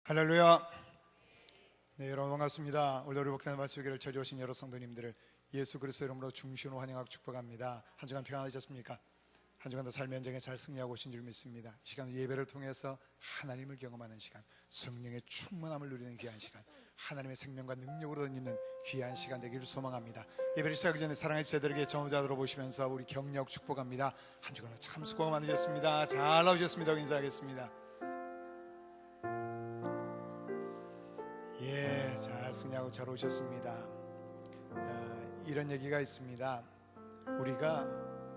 할렐루야. 네, 여러분 반갑습니다. 오늘 우리 목사님 말씀기를 찾아오신 여러 성도님들을 예수 그리스도 이름으로 중시로 환영하고 축복합니다. 한 주간 평안하셨습니까? 한 주간도 삶의 현장에 잘 승리하고 오신 줄 믿습니다. 이 시간 예배를 통해서 하나님을 경험하는 시간, 성령의 충만함을 누리는 귀한 시간, 하나님의 생명과 능력으로 덧입는 귀한 시간 되기를 소망합니다. 예배를 시작하기 전에 사랑의 지체들에게 전후자 들어보시면서 우리 격려하고 축복합니다. 한 주간도 참 수고 많으셨습니다. 잘 나오셨습니다. 인사하겠습니다. 예, 잘 승리하고 잘 오셨습니다. 이런 얘기가 있습니다. 우리가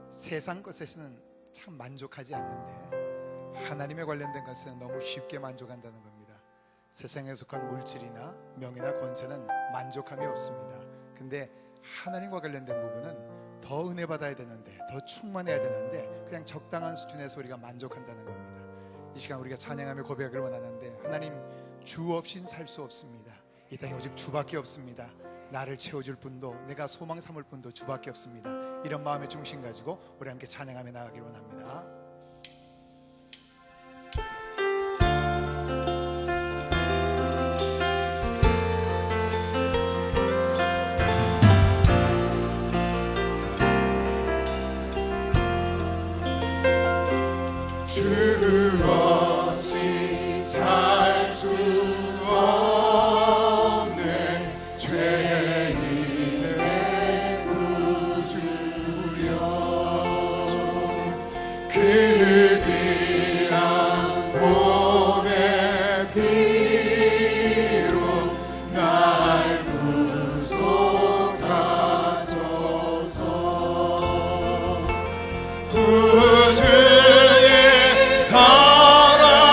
세상 것에서는 참 만족하지 않는데 하나님에 관련된 것은 너무 쉽게 만족한다는 겁니다. 세상에 속한 물질이나 명예나 권세는 만족함이 없습니다. 근데 하나님과 관련된 부분은 더 은혜 받아야 되는데, 더 충만해야 되는데 그냥 적당한 수준에서 우리가 만족한다는 겁니다. 이 시간 우리가 찬양하며 고백을 원하는데, 하나님 주 없인 살 수 없습니다. 이 땅에 오직 주밖에 없습니다. 나를 채워줄 분도, 내가 소망 삼을 분도 주밖에 없습니다. 이런 마음의 중심 가지고 우리 함께 찬양하며 나가기를 원합니다. 주 없이 살 수 없네. 죄인의 구주여, 그 귀한 몸의 피로 날 구속하소서. 구주의 사랑으로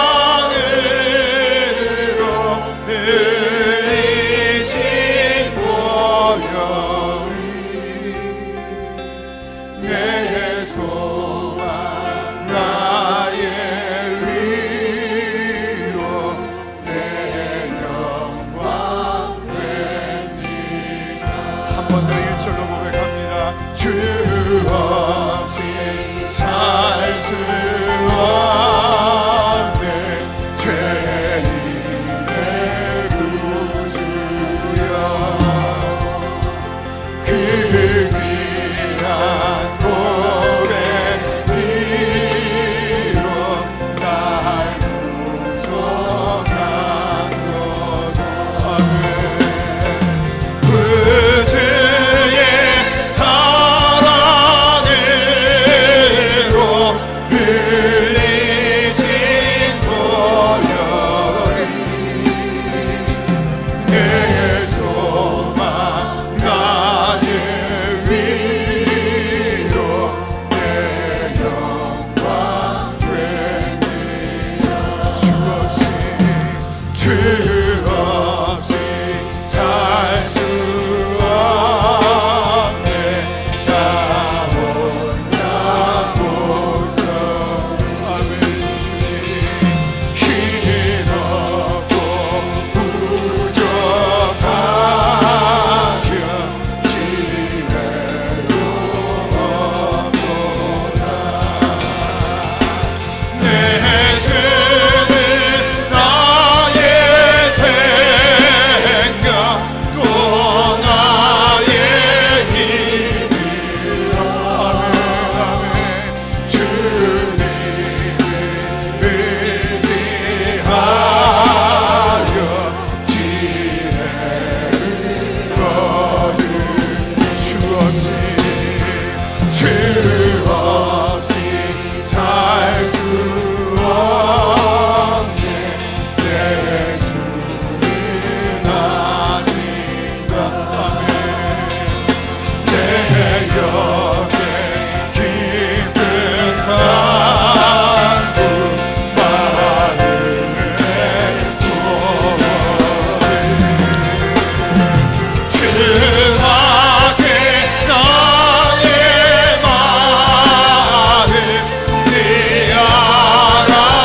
흘리신 보혈이 내 소망, 나의 위로, 내 영광 됩니다. 한 번 더 1절로 고백합니다. 주 없이 살 수 없네. 죄인의 구주여, 그 귀한 몸의 피로 날 구속하소서. 구주의 사랑으로 흘리신 보혈이 내 소망, 나의 위로, 내 영광 됩니다. 주 없이 살 수 없네. 나 혼자 고서 아멘. 주님 힘없고 부족하며 지혜로 없도다. 내 주는 나의 생각 또 나의 힘이라. 아멘 아멘. 주님을 의지하여 지혜를 얻을. 주 없이 살 수 없네. 내 주는 아신다. 아멘. 내 곁에 깊은 강구 마음의 소원이 주 앞에 나의 마음 네 알아주리요.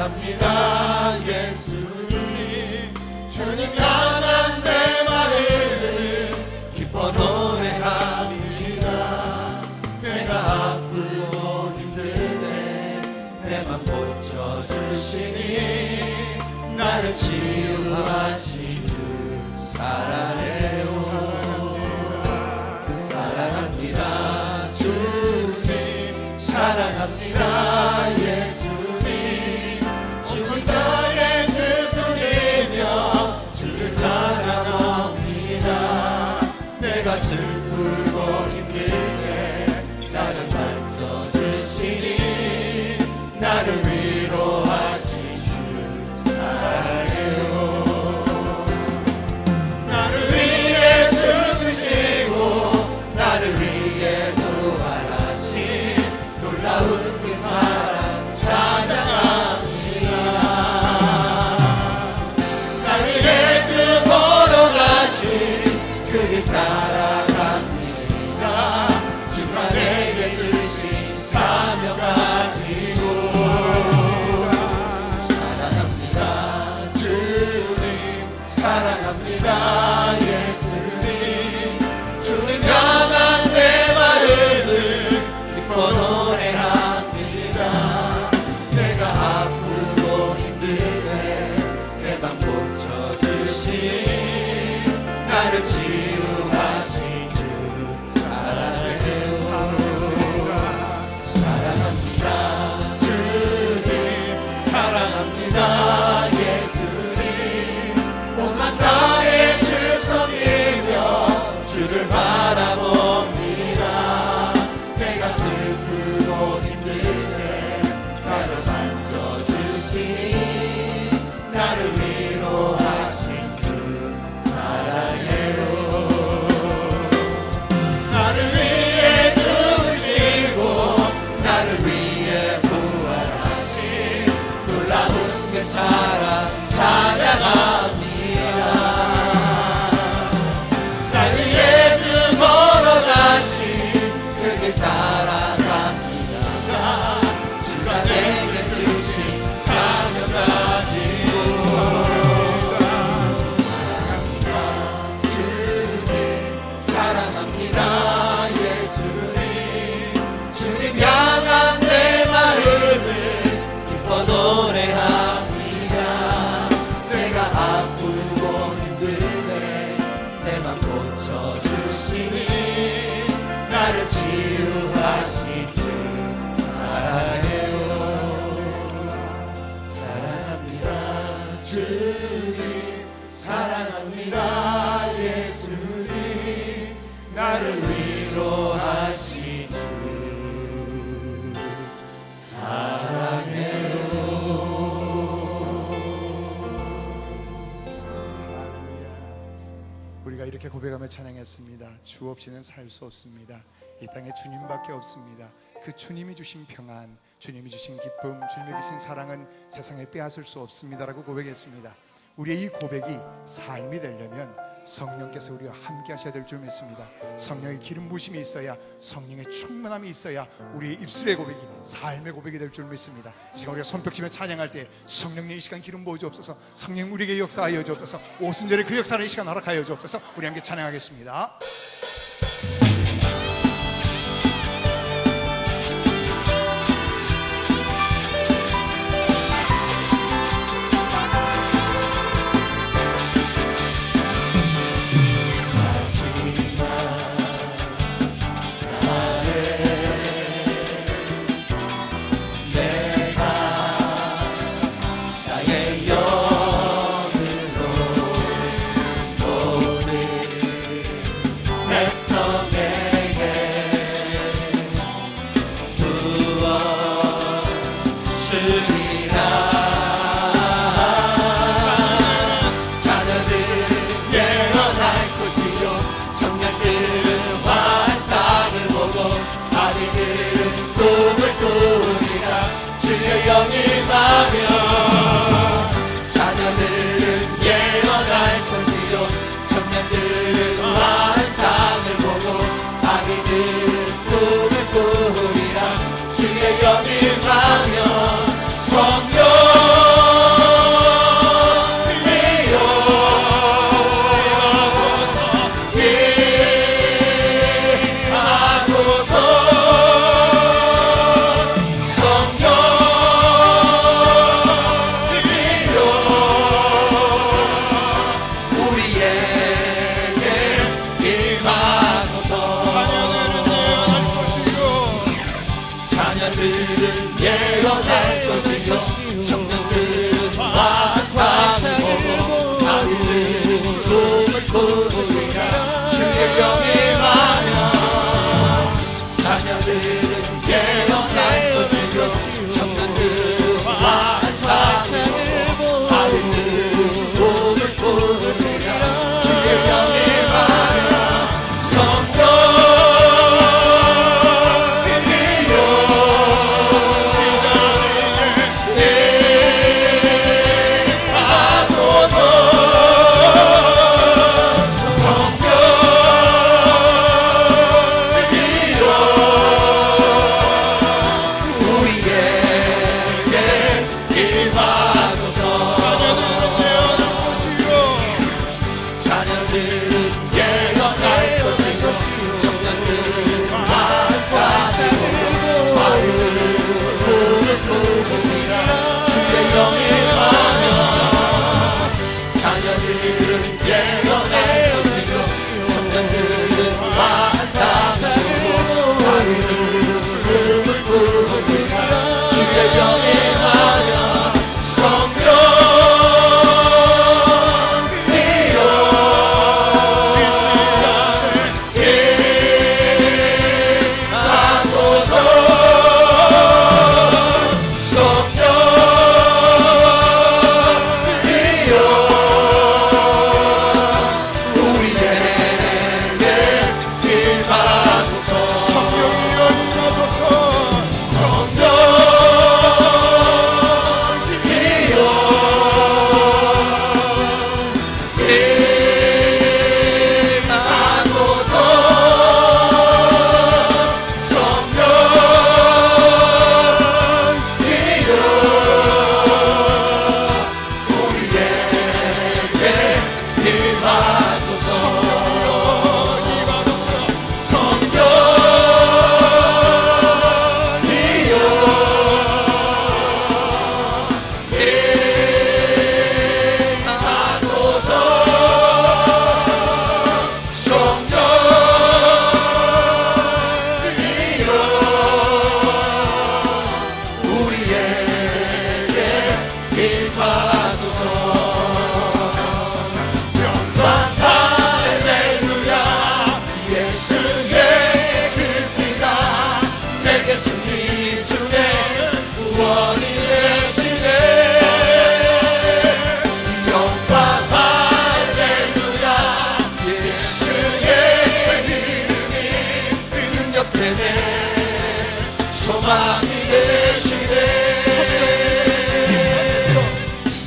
사랑합니다 예수님. 주님 향한 내 마음을 기뻐 노래합니다. 내가 아프고 힘들 때 내 맘 고쳐주시니 나를 치유하신 주 사랑해요. 사랑합니다 주님. 사랑합니다 예수님. 죽은 땅에 주 속이며 주를 찬양합니다. 내가 슬프고 힘들 때 나를 만져주시니 나를 위로하신 주 사랑해요. 나를 위해 죽으시고 나를 위해 부활하신 놀라운 그 사랑 찬양합니다. 날 위해 주 걸어가신 그 길 따라갑니다. 주가 내게 주신 사명 가지고 사랑합니다 주님. 사랑합니다 예수님. 주님 향한 내 마음을 기뻐 노래합니다. 내가 아프고 힘들 때 내 맘 고쳐주시니 나를 치유하신 주 사랑해요. 사랑합니다 주님. 사랑합니다 예수님. 온만 나의 주 섬기며 주를 바라봅니다. 내가 슬프고 힘들 때 나를 만져주시니 나를 위로하신 주 사랑해요. 나를 위해 죽으시고 나를 위해 부활하신 놀라운 그 사랑 찬양합니다. 날 위해 주 걸어가신 그 길 따라갑니다. 주가 내게 주신 사명 가지고 사랑합니다 주님. 사랑합니다 예수님. 주님 향한 내 마음을 기뻐 노래합니다. 내가 아프고 힘들 때 내 맘 고쳐주시니 나를 치유하신 주 사랑해요. 사랑합니다 주님. 사랑합니다 예수님. 나를 위로하신 주 사랑해요. 우리가 이렇게 고백하며 찬양했습니다. 주 없이는 살 수 없습니다. 이 땅에 주님밖에 없습니다. 그 주님이 주신 평안, 주님이 주신 기쁨, 주님이 주신 사랑은 세상에 빼앗을 수 없습니다라고 고백했습니다. 우리의 이 고백이 삶이 되려면 성령께서 우리와 함께 하셔야 될 줄 믿습니다. 성령의 기름 부심이 있어야, 성령의 충만함이 있어야 우리의 입술의 고백이 삶의 고백이 될 줄 믿습니다. 이 시간 우리가 손뼉치며 찬양할 때 성령님 이 시간 기름 부어 주옵소서. 성령 우리에게 역사하여 주옵소서. 오순절에 그 역사를 이 시간 허락하여 주옵소서. 우리 함께 찬양하겠습니다. 내 자녀들은 예언할 것이요 청년들은 환상을 보고 아이들은 꿈을 꾸리라 주의 영이 임하여 자녀들은 예언할 것이요 청년들은 환상을 보고 아이들은 꿈을 꾸리라 주의 영이 임하여 성령 소망이 되시네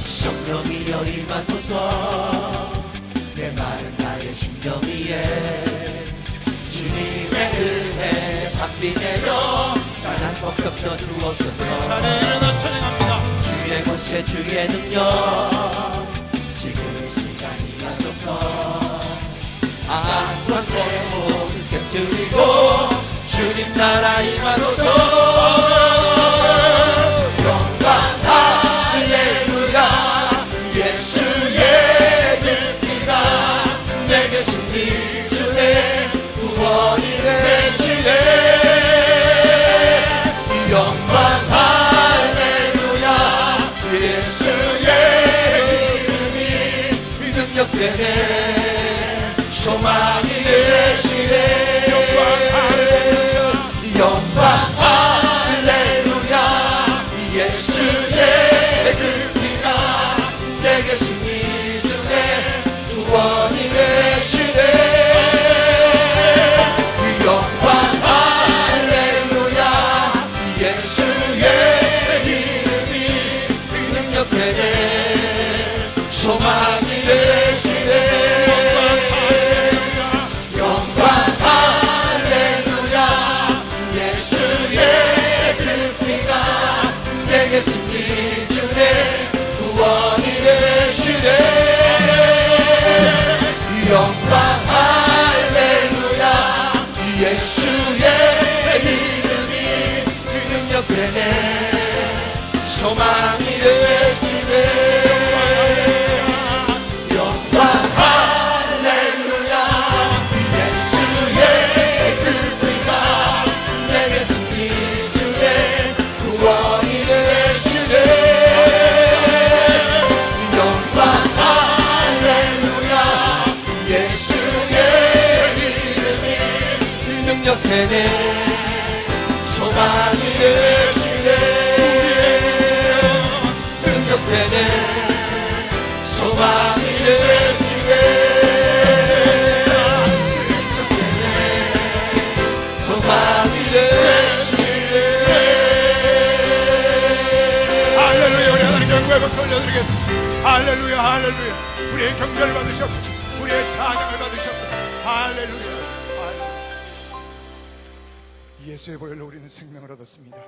성령이여 임하소서 내 마른 나의 심령 위에 주님의 은혜 밤비 내려 나란 벅적서 주옵소서 찬양 일어나 찬양합니다. 주의 권세 주의 능력 지금 이 시간 임하소서 악관세 모든 깨뜨리고 주님 나라 임하소서 영광 할렐루야 예수의 들기가 내게 승리 주네 구원이 되시네 영광 할렐루야 예수의 이름이 능력되네 소망이 되시네 영광 할렐루야 예수의 그 피가 내게 승리 주네 구원이 되시네 영광 할렐루야 예수의 이름이 능력되네 소망이 되시네 승리 주네 구원이 되시네 영광 할렐루야 예수의 이름이 능력되네 소망이 되시네 영광 할렐루야 예수의 그 피가 내게 승리 주네 능력되네 소망이 되시네 능력되네 소망이 되시네 능력되네 소망이 되시네. 할렐루야. 우리 하나님 경배의 박수 올려드리겠습니다. 할렐루야 할렐루야. 우리의 경배를 받으시옵소서. 우리의 찬양을 받으시옵소서. 할렐루야. 예수의 보혈로 우리는 생명을 얻었습니다.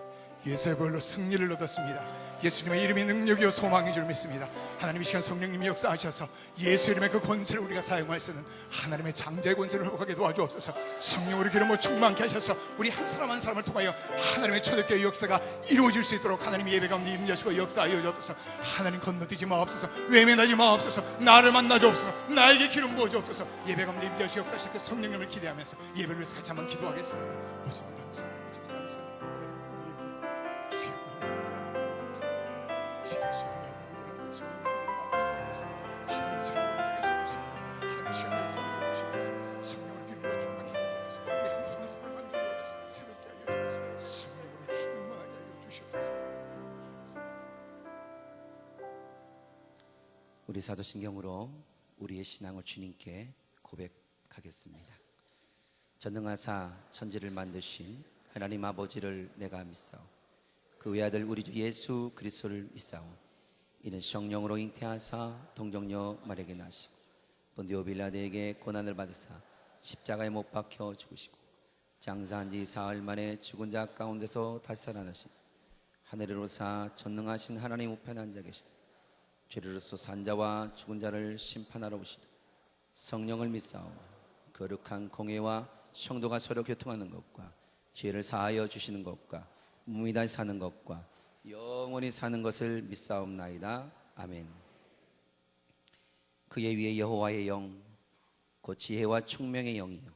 예수의 보혈로 승리를 얻었습니다. 예수님의 이름이 능력이요 소망인 줄 믿습니다. 하나님 이 시간 성령님이 역사하셔서 예수 이름의 그 권세를 우리가 사용할 수 있는 하나님의 장자의 권세를 회복하게 도와주옵소서. 성령으로 기름으로 충만케 하셔서 우리 한 사람 한 사람을 통하여 하나님의 초대교회 역사가 이루어질 수 있도록 하나님이 예배 가운데 임하시고 역사하여 주옵소서. 하나님 건너뛰지 마옵소서. 외면하지 마옵소서. 나를 만나 주옵소서. 나에게 기름 부어 주옵소서. 예배 가운데 임하시고 역사하실 그 성령님을 기대하면서 예배를 위해서 같이 한번 기도하겠습니다. 오지만 감사합니다. 우리 사도신경으로 우리의 신앙을 주님께 고백하겠습니다. 전능하사 천지를 만드신 하나님 아버지를 내가 믿사오. 그 외아들 우리 주 예수 그리스도를 믿사오. 이는 성령으로 잉태하사 동정녀 마리아에게 나시고 본디오 빌라도에게 고난을 받으사 십자가에 못 박혀 죽으시고 장사한 지 사흘 만에 죽은 자 가운데서 다시 살아나신 하늘에 오르사 전능하신 하나님 우편에 앉아 계시다. 죄로서 산 자와 죽은 자를 심판하러 오시는 성령을 믿사오며 거룩한 공회와 성도가 서로 교통하는 것과 죄를 사하여 주시는 것과 무미다시 사는 것과 영원히 사는 것을 믿사옵나이다. 아멘. 그의 위에 여호와의 영 곧 지혜와 총명의 영이요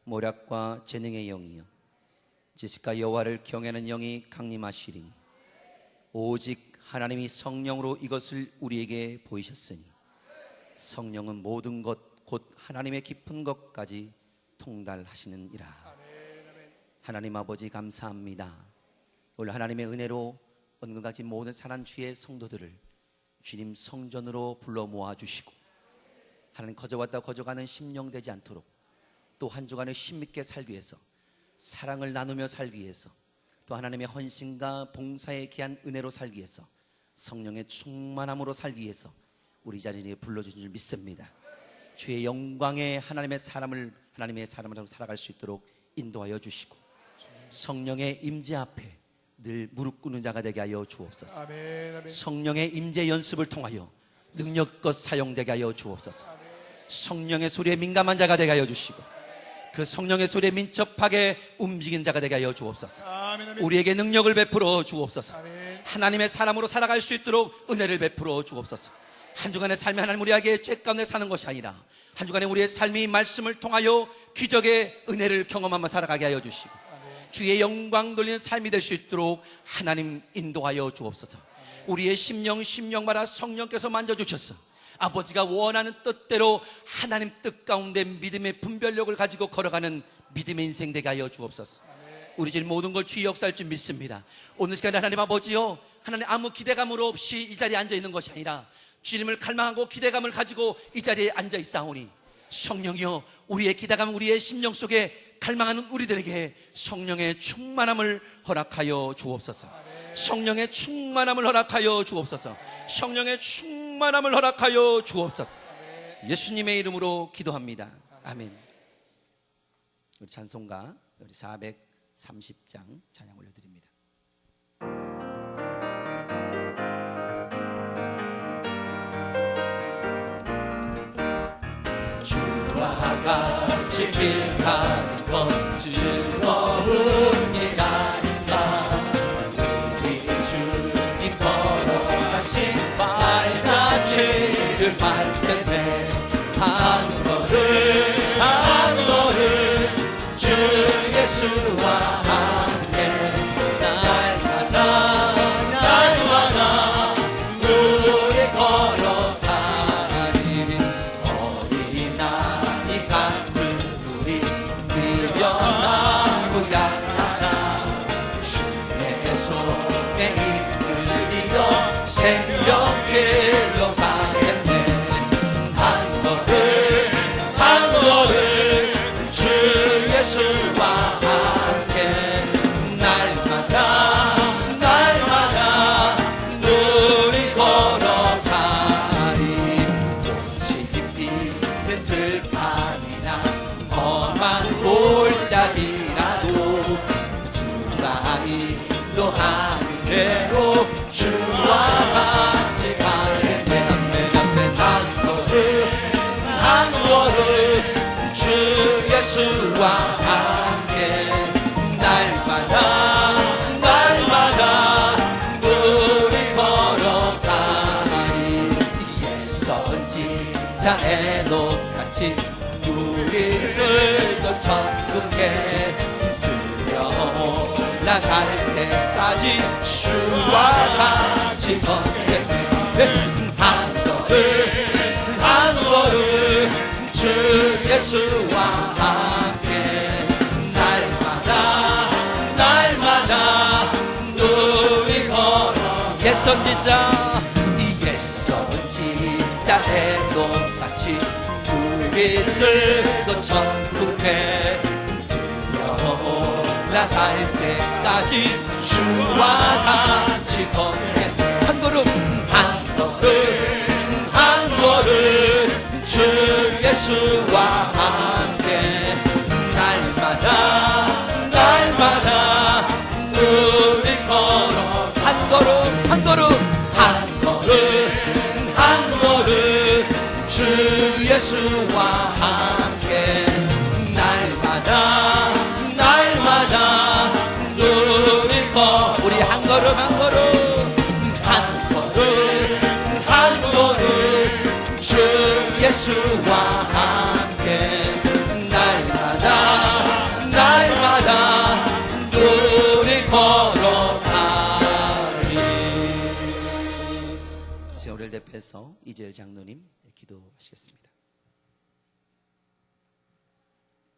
모략과 재능의 영이요 지식과 여호와를 경외하는 영이 강림하시리니 오직 하나님이 성령으로 이것을 우리에게 보이셨으니 성령은 모든 것 곧 하나님의 깊은 것까지 통달하시느니라. 하나님 아버지 감사합니다. 오늘 하나님의 은혜로 은근같이 모든 사랑 주의 성도들을 주님 성전으로 불러 모아주시고 하나님 거저왔다 거저가는 심령 되지 않도록 또 한 주간을 힘있게 살기 위해서 사랑을 나누며 살기 위해서 또 하나님의 헌신과 봉사에 귀한 은혜로 살기 위해서 성령의 충만함으로 살기 위해서 우리 자리에 불러주신 줄 믿습니다. 주의 영광에 하나님의 사람을 살아갈 수 있도록 인도하여 주시고 성령의 임재 앞에 늘 무릎 꿇는 자가 되게 하여 주옵소서. 아멘, 아멘. 성령의 임재 연습을 통하여 능력껏 사용되게 하여 주옵소서. 성령의 소리에 민감한 자가 되게 하여 주시고 그 성령의 소리에 민첩하게 움직이는 자가 되게 하여 주옵소서. 아멘, 아멘. 우리에게 능력을 베풀어 주옵소서. 아멘. 하나님의 사람으로 살아갈 수 있도록 은혜를 베풀어 주옵소서. 한 주간의 삶이 하나님 우리에게 죄 가운데 사는 것이 아니라 한 주간의 우리의 삶이 말씀을 통하여 기적의 은혜를 경험하며 살아가게 하여 주시고 주의 영광 돌리는 삶이 될 수 있도록 하나님 인도하여 주옵소서. 우리의 심령마다 성령께서 만져주셔서 아버지가 원하는 뜻대로 하나님 뜻 가운데 믿음의 분별력을 가지고 걸어가는 믿음의 인생 되게 하여 주옵소서. 우리 집 모든 걸 주의 역사할 줄 믿습니다. 오늘 시간에 하나님 아버지요, 하나님 아무 기대감으로 없이 이 자리에 앉아 있는 것이 아니라 주님을 갈망하고 기대감을 가지고 이 자리에 앉아 있사오니 성령이여 우리의 기대감 우리의 심령 속에 갈망하는 우리들에게 성령의 충만함을 허락하여 주옵소서. 성령의 충만함을 허락하여 주옵소서. 성령의 충만함을 허락하여 주옵소서. 예수님의 이름으로 기도합니다. 아멘. 우리 찬송가 우리 430장 찬양 올려드립니다. 주와 같이 길 가는 건 즐거운 일 아닌가. 우리 주님 걸어가신 발자취를 밟겠네. 한 걸음 주 예수와 함께 날마다 우리 걸어가니 어린아이 같은 우리 미련한 인도하는 대로 주와 같이 가는데 아멘 한 걸음 주 예수와 함께 날마다 우리 걸어가니 옛 선지자의 녹같이 우리들도 천국에 들어올라갈 때까지 주와 같이 걷게 한 걸음 주 예수와 함께 날마다 우리 걸어 옛 선지자의 녹같이 우리들도 천국에 들어올라갈 때까지 주와 같이 걷게 한 걸음 주 예수와 함께 날마다 우리 걸어 한 걸음 주 예수와 함께 날마다 우리 한 걸음 주 예수와 함께 날마다 우리 걸어가리. 세월을 대표해서 이재열 장로님 기도하시겠습니다.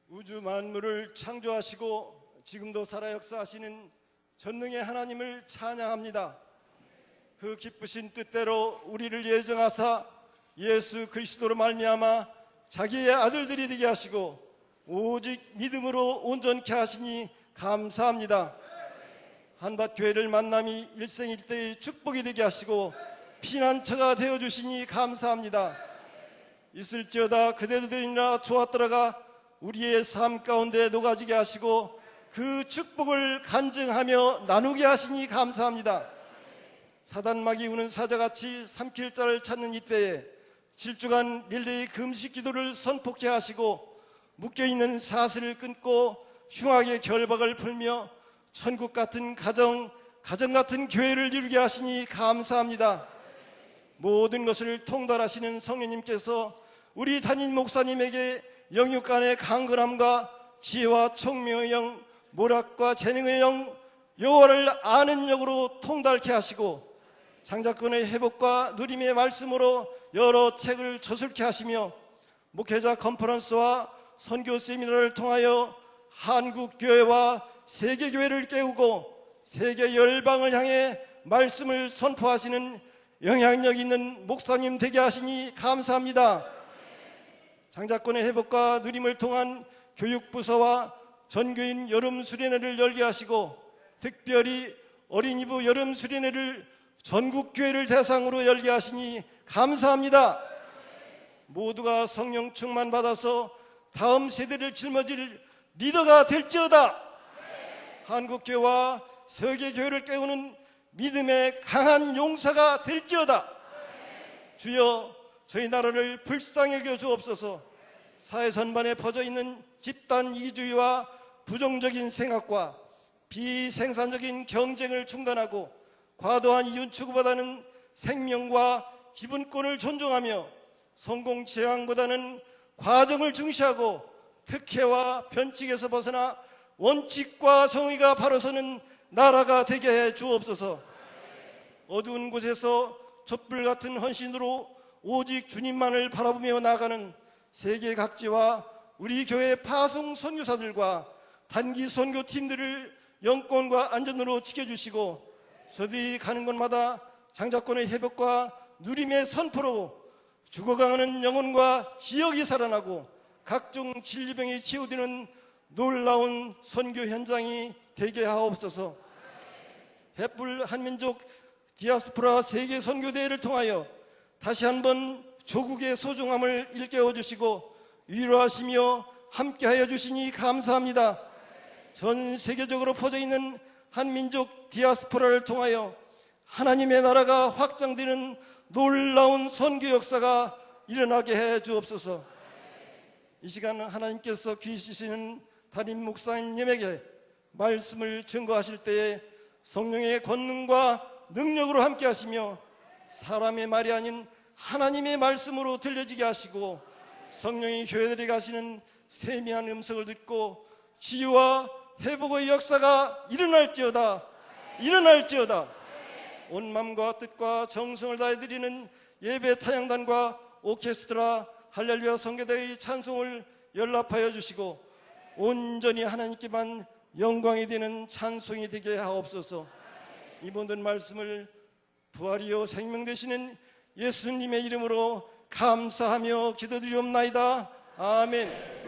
우주 만물을 창조하시고 지금도 살아 역사하시는 전능의 하나님을 찬양합니다. 그 기쁘신 뜻대로 우리를 예정하사 예수 그리스도로 말미암아 자기의 아들들이 되게 하시고 오직 믿음으로 온전케 하시니 감사합니다. 한밭교회를 만남이 일생일대의 축복이 되게 하시고 피난처가 되어주시니 감사합니다. 있을지어다 그대도 되리라 좋았더라가 우리의 삶 가운데 녹아지게 하시고 그 축복을 간증하며 나누게 하시니 감사합니다. 사단막이 우는 사자같이 삼킬 자를 찾는 이때에 7주간 릴레이 금식 기도를 선포케 하시고 묶여있는 사슬을 끊고 흉악의 결박을 풀며 천국 같은 가정 같은 교회를 이루게 하시니 감사합니다. 모든 것을 통달하시는 성령님께서 우리 담임 목사님에게 영육 간의 강건함과 지혜와 총명의 영, 모략과 재능의 영, 여호와를 아는 영으로 통달케 하시고 장자권의 회복과 누림의 말씀으로 여러 책을 저술케 하시며 목회자 컨퍼런스와 선교 세미나를 통하여 한국교회와 세계교회를 깨우고 세계 열방을 향해 말씀을 선포하시는 영향력 있는 목사님 되게 하시니 감사합니다. 장자권의 회복과 누림을 통한 교육부서와 전교인 여름 수련회를 열게 하시고 특별히 어린이부 여름 수련회를 전국교회를 대상으로 열게 하시니 감사합니다. 모두가 성령 충만 받아서 다음 세대를 짊어질 리더가 될지어다. 한국교회와 세계교회를 깨우는 믿음의 강한 용사가 될지어다. 주여 저희 나라를 불쌍히 여겨 주옵소서. 사회 전반에 퍼져있는 집단 이기주의와 부정적인 생각과 비생산적인 경쟁을 중단하고 과도한 이윤 추구보다는 생명과 기본권을 존중하며 성공 지향보다는 과정을 중시하고 특혜와 변칙에서 벗어나 원칙과 정의가 바로 서는 나라가 되게 해 주옵소서. 어두운 곳에서 촛불 같은 헌신으로 오직 주님만을 바라보며 나아가는 세계 각지와 우리 교회 파송 선교사들과 단기 선교팀들을 영권과 안전으로 지켜주시고 저들이 가는 곳마다 장자권의 회복과 누림의 선포로 죽어가는 영혼과 지역이 살아나고 각종 진리병이 치유되는 놀라운 선교 현장이 되게 하옵소서. 햇불 한민족 디아스포라 세계 선교대회를 통하여 다시 한번 조국의 소중함을 일깨워 주시고 위로하시며 함께하여 주시니 감사합니다. 전 세계적으로 퍼져 있는 한민족 디아스포라를 통하여 하나님의 나라가 확장되는 놀라운 선교 역사가 일어나게 해 주옵소서. 이 시간 하나님께서 귀 쓰시는 담임 목사님에게 말씀을 증거하실 때에 성령의 권능과 능력으로 함께 하시며 사람의 말이 아닌 하나님의 말씀으로 들려지게 하시고 성령이 교회들이 가시는 세미한 음성을 듣고 치유와 회복의 역사가 일어날지어다. 온 마음과 뜻과 정성을 다해 드리는 예배 타향단과 오케스트라 할렐루야 성교대의 찬송을 연락하여 주시고 온전히 하나님께만 영광이 되는 찬송이 되게 하옵소서. 이 모든 말씀을 부활이요 생명 되시는 예수님의 이름으로 감사하며 기도드리옵나이다. 아멘.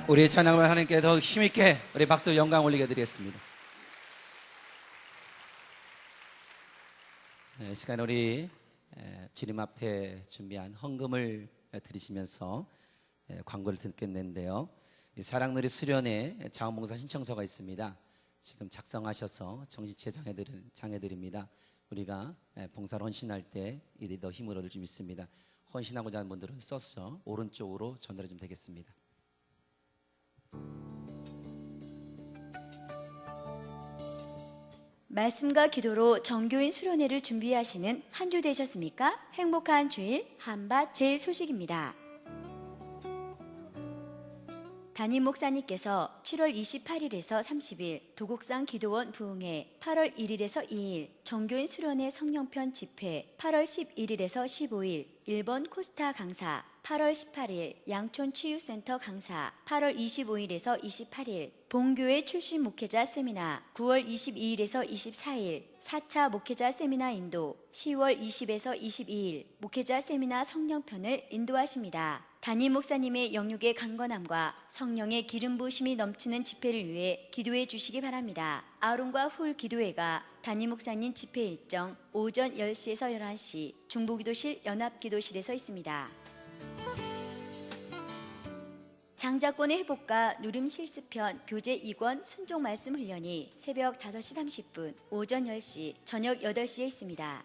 우리의 찬양을 하나님께 더 힘있게 우리 박수 영광 올리게 드리겠습니다. 이 시간에 우리 주님 앞에 준비한 헌금을 드리시면서 광고를 듣겠는데요. 사랑놀이 수련회 자원봉사 신청서가 있습니다. 지금 작성하셔서 정시체 장애들입니다. 우리가 봉사를 헌신할 때 이들이 더 힘을 얻을 줄 믿습니다. 헌신하고자 하는 분들은 써서 오른쪽으로 전달해 주면 되겠습니다. 말씀과 기도로 정교인 수련회를 준비하시는 한 주 되셨습니까? 행복한 주일 한밭 제일 소식입니다. 담임 목사님께서 7월 28일에서 30일 도곡산 기도원 부흥회, 8월 1일에서 2일 정교인 수련회 성령편 집회, 8월 11일에서 15일 일본 코스타 강사, 8월 18일 양촌 치유센터 강사, 8월 25일에서 28일 본교회 출신 목회자 세미나, 9월 22일에서 24일 4차 목회자 세미나 인도, 10월 20에서 22일 목회자 세미나 성령편을 인도하십니다. 담임 목사님의 영육의 강건함과 성령의 기름 부으심이 넘치는 집회를 위해 기도해 주시기 바랍니다. 아론과 훌 기도회가 담임 목사님 집회 일정 오전 10시에서 11시 중부기도실 연합기도실에서 있습니다. 장자권의 회복과 누림 실습편 교재 2권 순종 말씀 훈련이 새벽 5시 30분, 오전 10시, 저녁 8시에 있습니다.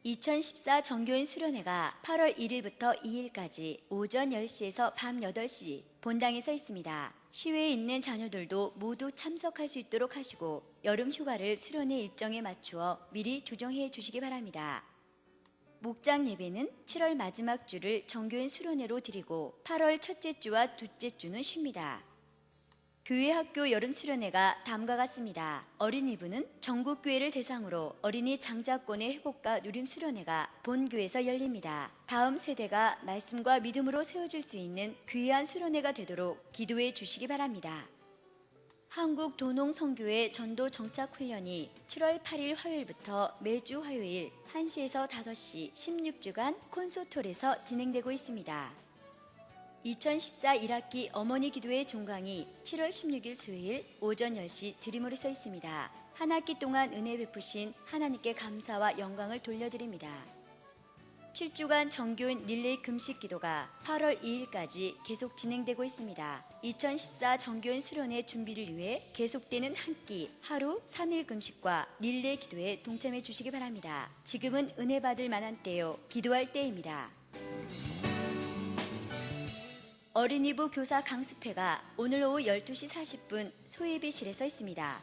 2014 정교인 수련회가 8월 1일부터 2일까지 오전 10시에서 밤 8시 본당에서 있습니다. 시외에 있는 자녀들도 모두 참석할 수 있도록 하시고 여름 휴가를 수련회 일정에 맞추어 미리 조정해 주시기 바랍니다. 목장 예배는 7월 마지막 주를 정교인 수련회로 드리고 8월 첫째 주와 둘째 주는 쉽니다. 교회 학교 여름 수련회가 다음과 같습니다. 어린이부는 전국교회를 대상으로 어린이 장자권의 회복과 누림 수련회가 본교회에서 열립니다. 다음 세대가 말씀과 믿음으로 세워질 수 있는 귀한 수련회가 되도록 기도해 주시기 바랍니다. 한국도농선교회 전도 정착훈련이 7월 8일 화요일부터 매주 화요일 1시에서 5시 16주간 콘소톨에서 진행되고 있습니다. 2014 1학기 어머니 기도회 종강이 7월 16일 수요일 오전 10시 드림홀에서 있습니다. 한 학기 동안 은혜 베푸신 하나님께 감사와 영광을 돌려드립니다. 7주간 정교인 릴레이 금식 기도가 8월 2일까지 계속 진행되고 있습니다. 2014 정교인 수련회 준비를 위해 계속되는 한 끼, 하루 3일 금식과 릴레이 기도에 동참해 주시기 바랍니다. 지금은 은혜 받을 만한 때요, 기도할 때입니다. 어린이부 교사 강습회가 오늘 오후 12시 40분 소예비실에서 있습니다.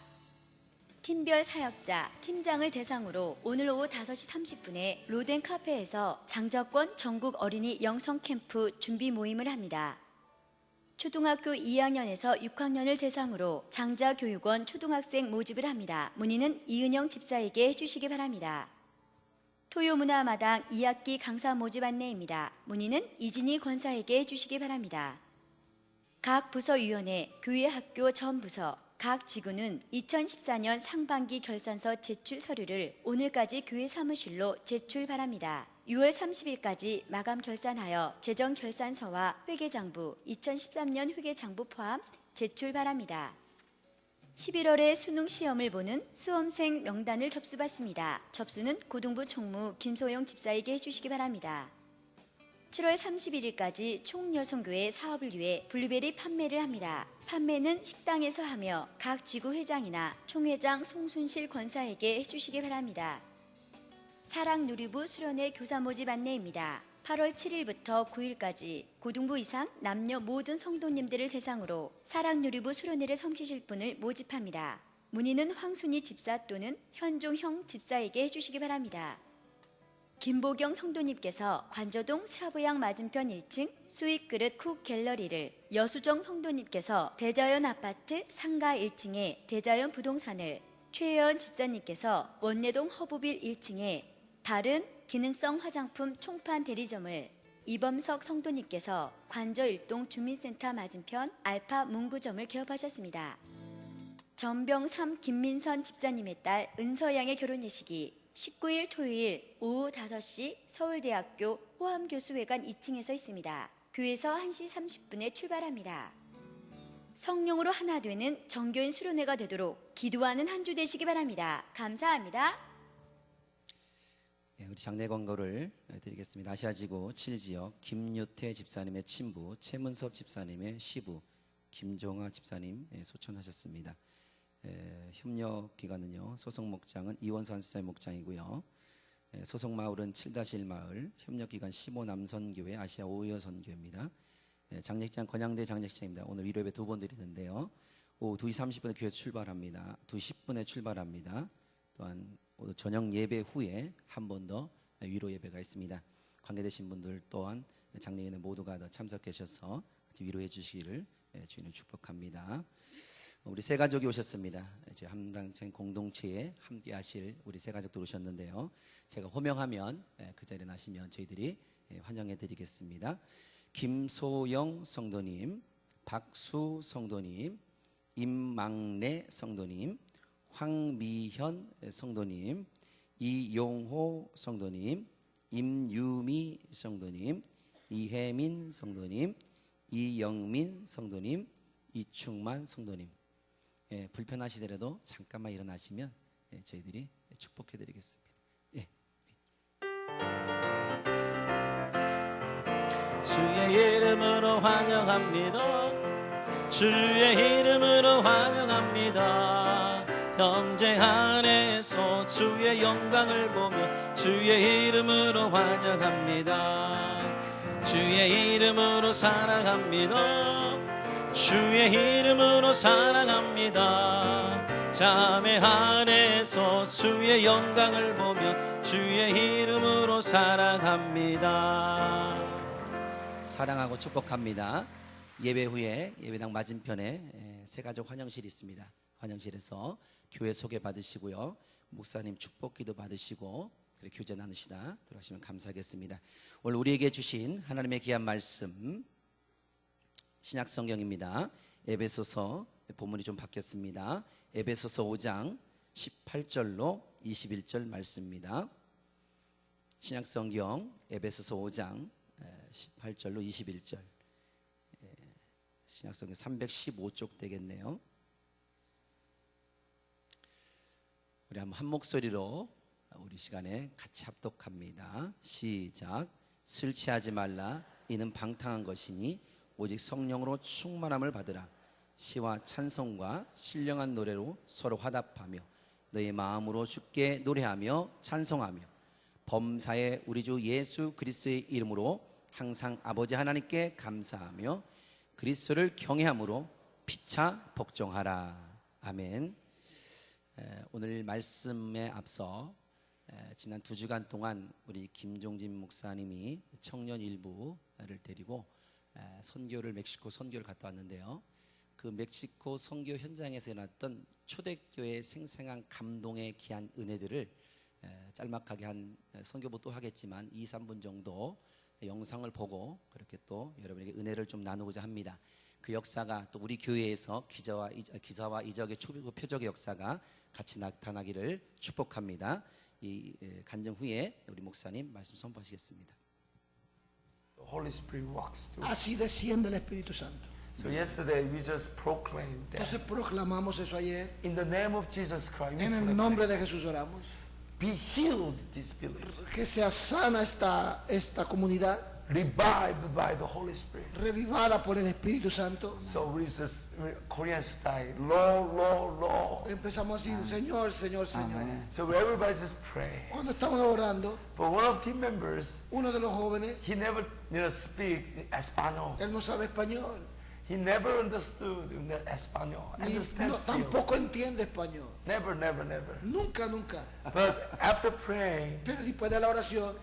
팀별 사역자, 팀장을 대상으로 오늘 오후 5시 30분에 로덴 카페에서 장자권 전국 어린이 영성 캠프 준비 모임을 합니다. 초등학교 2학년에서 6학년을 대상으로 장자교육원 초등학생 모집을 합니다. 문의는 이은영 집사에게 해주시기 바랍니다. 토요문화마당 2학기 강사 모집 안내입니다. 문의는 이진희 권사에게 해주시기 바랍니다. 각 부서위원회, 교회 학교 전 부서, 각 지구는 2014년 상반기 결산서 제출 서류를 오늘까지 교회 사무실로 제출 바랍니다. 6월 30일까지 마감 결산하여 재정 결산서와 회계장부, 2013년 회계장부 포함 제출 바랍니다. 11월에 수능 시험을 보는 수험생 명단을 접수받습니다. 접수는 고등부 총무 김소영 집사에게 해주시기 바랍니다. 7월 31일까지 총여성교회 사업을 위해 블루베리 판매를 합니다. 판매는 식당에서 하며 각 지구 회장이나 총회장 송순실 권사에게 해주시기 바랍니다. 사랑누리부 수련회 교사 모집 안내입니다. 8월 7일부터 9일까지 고등부 이상 남녀 모든 성도님들을 대상으로 사랑누리부 수련회를 섬기실 분을 모집합니다. 문의는 황순희 집사 또는 현종형 집사에게 해주시기 바랍니다. 김보경 성도님께서 관저동 샤브양 맞은편 1층 수익그릇 쿡 갤러리를, 여수정 성도님께서 대자연 아파트 상가 1층에 대자연 부동산을, 최혜연 집사님께서 원내동 허브빌 1층에 바른 기능성 화장품 총판 대리점을, 이범석 성도님께서 관저 1동 주민센터 맞은편 알파 문구점을 개업하셨습니다. 전병삼 김민선 집사님의 딸 은서양의 결혼 예식이 19일 토요일 오후 5시 서울대학교 호암교수회관 2층에서 있습니다. 교회에서 1시 30분에 출발합니다. 성령으로 하나 되는 정교인 수련회가 되도록 기도하는 한 주 되시기 바랍니다. 감사합니다. 우리 장례 광고를 드리겠습니다. 아시아지구 7지역 김유태 집사님의 친부, 최문섭 집사님의 시부, 김종아 집사님 소천하셨습니다. 협력 기관은요, 소속 목장은 이원산 수사의 목장이고요. 소속 마을은 7-1 마을, 협력 기관 15 남선교회 아시아 5여 선교회입니다. 장례식장 권양대 장례식장입니다. 오늘 위로 예배 2번 드리는데요. 오후 2시 30분에 교회에서 출발합니다. 2시 10분에 출발합니다. 또한 오늘 저녁 예배 후에 한 번 더 위로 예배가 있습니다. 관계되신 분들 또한 장례인회 모두가 더 참석하셔서 위로해 주시기를 주님을 축복합니다. 우리 세 가족이 오셨습니다. 이제 한강천 공동체에 함께하실 우리 세 가족들 오셨는데요. 제가 호명하면 그 자리에 나시면 저희들이 환영해드리겠습니다. 김소영 성도님, 박수 성도님, 임망래 성도님, 황미현 성도님, 이용호 성도님, 임유미 성도님, 이혜민 성도님, 이영민 성도님, 이충만 성도님. 불편하시더라도 잠깐만 일어나시면 저희들이 축복해드리겠습니다. 주의 이름으로 환영합니다. 주의 이름으로 환영합니다. 형제 안에서 주의 영광을 보며 주의 이름으로 환영합니다. 주의 이름으로 사랑합니다. 주의 이름으로 사랑합니다. 자매 안에서 주의 영광을 보며 주의 이름으로 사랑합니다. 사랑하고 축복합니다. 예배 후에 예배당 맞은편에 새가족 환영실이 있습니다. 환영실에서 교회 소개 받으시고요, 목사님 축복기도 받으시고 그리고 교제 나누시다 들어가시면 감사하겠습니다. 오늘 우리에게 주신 하나님의 귀한 말씀 신약 성경입니다. 에베소서 본문이 좀 바뀌었습니다. 에베소서 5장 18절로 21절 말씀입니다. 신약 성경 에베소서 5장 18절로 21절. 신약 성경 315쪽 되겠네요. 우리 한번 한 목소리로 우리 시간에 같이 합독합니다. 시작. 술 취하지 말라. 이는 방탕한 것이니 오직 성령으로 충만함을 받으라. 시와 찬송과 신령한 노래로 서로 화답하며 너의 마음으로 주께 노래하며 찬송하며 범사에 우리 주 예수 그리스도의 이름으로 항상 아버지 하나님께 감사하며 그리스도를 경외함으로 피차 복종하라. 아멘. 오늘 말씀에 앞서 지난 2주간 동안 우리 김종진 목사님이 청년 일부를 데리고 선교를 멕시코 선교를 갔다 왔는데요. 그 멕시코 선교 현장에서 일어났던 초대교회의 생생한 감동의 귀한 은혜들을 짤막하게 한 선교부 또 하겠지만 2-3분 정도 영상을 보고 그렇게 또 여러분에게 은혜를 좀 나누고자 합니다. 그 역사가 또 우리 교회에서 기사와 이적의 표적의 역사가 같이 나타나기를 축복합니다. 이 간증 후에 우리 목사님 말씀 선포하시겠습니다. The Holy Spirit walks through. Así desciende el Espíritu Santo. So yesterday we just proclaimed that Entonces proclamamos eso ayer. in the name of Jesus Christ, we En el proclaim, nombre de Jesús oramos. be healed this village, Que sea sana esta comunidad, revived by the Holy Spirit. revivada por el Espíritu Santo. So we just Korean style, Lord, Lord, Lord. Empezamos a decir, Señor, Señor, Señor. So everybody just pray. Cuando estamos orando, But one of team members, uno de los jóvenes, he never speak Espanol. él no sabe español, He never understood Espanol. ni Understand still. tampoco entiende español. Never, never, never. Nunca, nunca. But after praying, Pero después de la oración,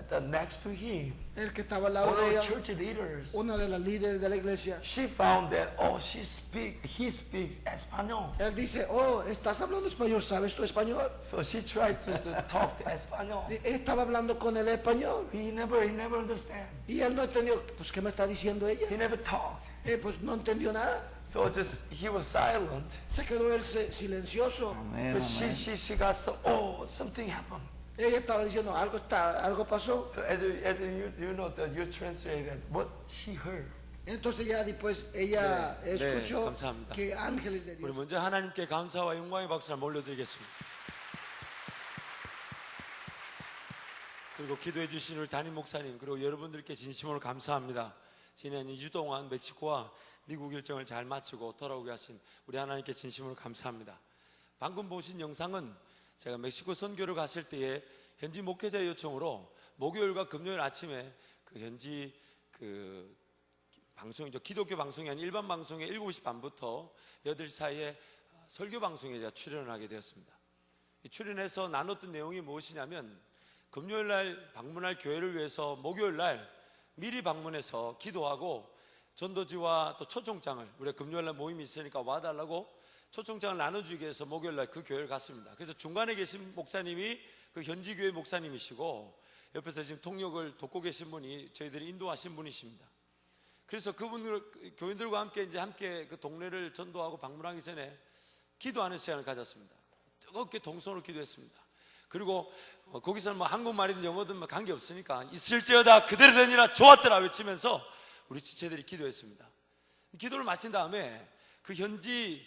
the next to him, el que estaba al one lado of de the ella, church leaders, una de las líderes de la iglesia, she found that he speaks Espanol. él dice, oh, estás hablando español, ¿sabes tu español? So she tried to talk to Espanol. Y estaba hablando con él español. He never understand. Y él no entendió, pues, ¿qué me está diciendo ella? He never talked. Pues no entendió nada. So just he was silent. Se quedó él silencioso. But she got something happened. Ella estaba diciendo, algo pasó. So as you know that you translated what she heard. Entonces ya después ella escuchó 감사합니다. que ángeles de 우리 Dios. 먼저 하나님께 감사와 영광의 박수를 올려드리겠습니다. 그리고 기도해 주신 우리 담임 목사님 그리고 여러분들께 진심으로 감사합니다. 지난 2주 동안 멕시코와 미국 일정을 잘 마치고 돌아오게 하신 우리 하나님께 진심으로 감사합니다. 방금 보신 영상은 제가 멕시코 선교를 갔을 때에 현지 목회자 요청으로 목요일과 금요일 아침에 그 현지 그 방송이죠. 기독교 방송이 아닌 일반 방송에 7시 반부터 8시 사이에 설교 방송에 제가 출연을 하게 되었습니다. 출연해서 나눴던 내용이 무엇이냐면 금요일 날 방문할 교회를 위해서 목요일 날 미리 방문해서 기도하고 전도지와 또 초청장을, 우리가 금요일 날 모임이 있으니까 와달라고 초청장을 나눠주기 위해서 목요일 날 그 교회를 갔습니다. 그래서 중간에 계신 목사님이 그 현지 교회 목사님이시고 옆에서 지금 통역을 돕고 계신 분이 저희들이 인도하신 분이십니다. 그래서 그분들 교인들과 함께 함께 그 동네를 전도하고 방문하기 전에 기도하는 시간을 가졌습니다. 뜨겁게 동성으로 기도했습니다. 그리고 거기서는 뭐 한국말이든 영어든 뭐 관계없으니까 있을지어다 그대로 되니라 좋았더라 외치면서 우리 지체들이 기도했습니다. 기도를 마친 다음에 그 현지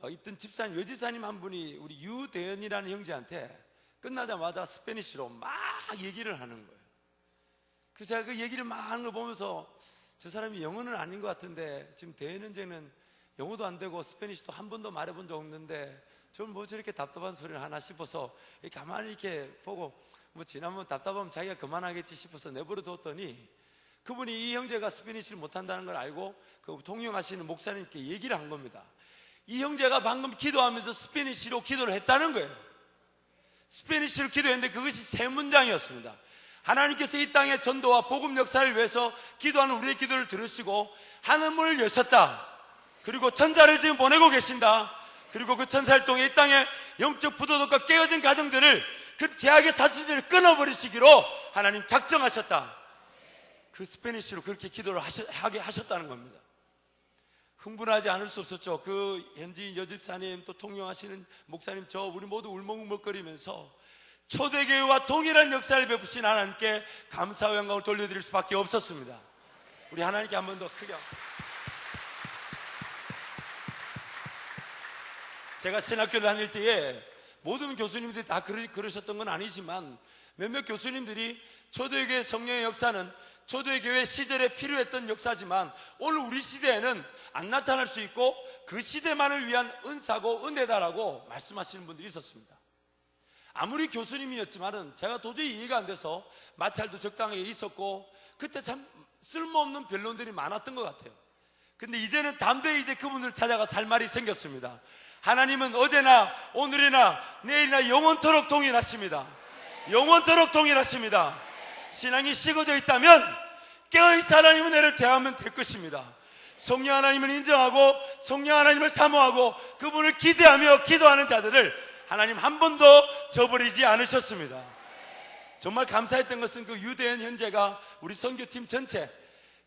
있던 집사님, 여집사님 한 분이 우리 유대현이라는 형제한테 끝나자마자 스페니쉬로 막 얘기를 하는 거예요. 그래서 제가 그 얘기를 막 하는 걸 보면서 저 사람이 영어는 아닌 것 같은데 지금 대현 형제는 영어도 안 되고 스페니쉬도 한 번도 말해본 적 없는데 저는 뭐 저렇게 답답한 소리를 하나 싶어서 가만히 이렇게 보고 뭐 지난번 답답하면 자기가 그만하겠지 싶어서 내버려 뒀더니 그분이 이 형제가 스페니쉬를 못한다는 걸 알고 그 통역하시는 목사님께 얘기를 한 겁니다. 이 형제가 방금 기도하면서 스페니쉬로 기도를 했다는 거예요. 스페니쉬로 기도했는데 그것이 세 문장이었습니다. 하나님께서 이 땅의 전도와 복음 역사를 위해서 기도하는 우리의 기도를 들으시고 하늘문을 여셨다. 그리고 천사를 지금 보내고 계신다. 그리고 그 천사를 통해 이 땅의 영적 부도덕과 깨어진 가정들을 그 제약의 사슬들을 끊어버리시기로 하나님 작정하셨다. 그 스페니쉬로 그렇게 기도를 하게 하셨다는 겁니다. 흥분하지 않을 수 없었죠. 그 현지 여집사님 또 통역하시는 목사님 저 우리 모두 울먹울먹거리면서 초대교회와 동일한 역사를 베푸신 하나님께 감사와 영광을 돌려드릴 수밖에 없었습니다. 우리 하나님께 한 번 더 크게. 제가 신학교를 다닐 때에 모든 교수님들이 다 그러셨던 건 아니지만 몇몇 교수님들이 초대교회 성령의 역사는 초대교회 시절에 필요했던 역사지만 오늘 우리 시대에는 안 나타날 수 있고 그 시대만을 위한 은사고 은혜다라고 말씀하시는 분들이 있었습니다. 아무리 교수님이었지만은 제가 도저히 이해가 안 돼서 마찰도 적당하게 있었고 그때 참 쓸모없는 변론들이 많았던 것 같아요. 근데 이제는 담대히 그분들 찾아가서 할 말이 생겼습니다. 하나님은 어제나 오늘이나 내일이나 영원토록 동일하십니다. 영원토록 동일하십니다. 신앙이 식어져 있다면 깨어있어 하나님 은혜를 대하면 될 것입니다. 성령 하나님을 인정하고 성령 하나님을 사모하고 그분을 기대하며 기도하는 자들을 하나님 한 번도 저버리지 않으셨습니다. 정말 감사했던 것은 그 유대인 형제가 우리 선교팀 전체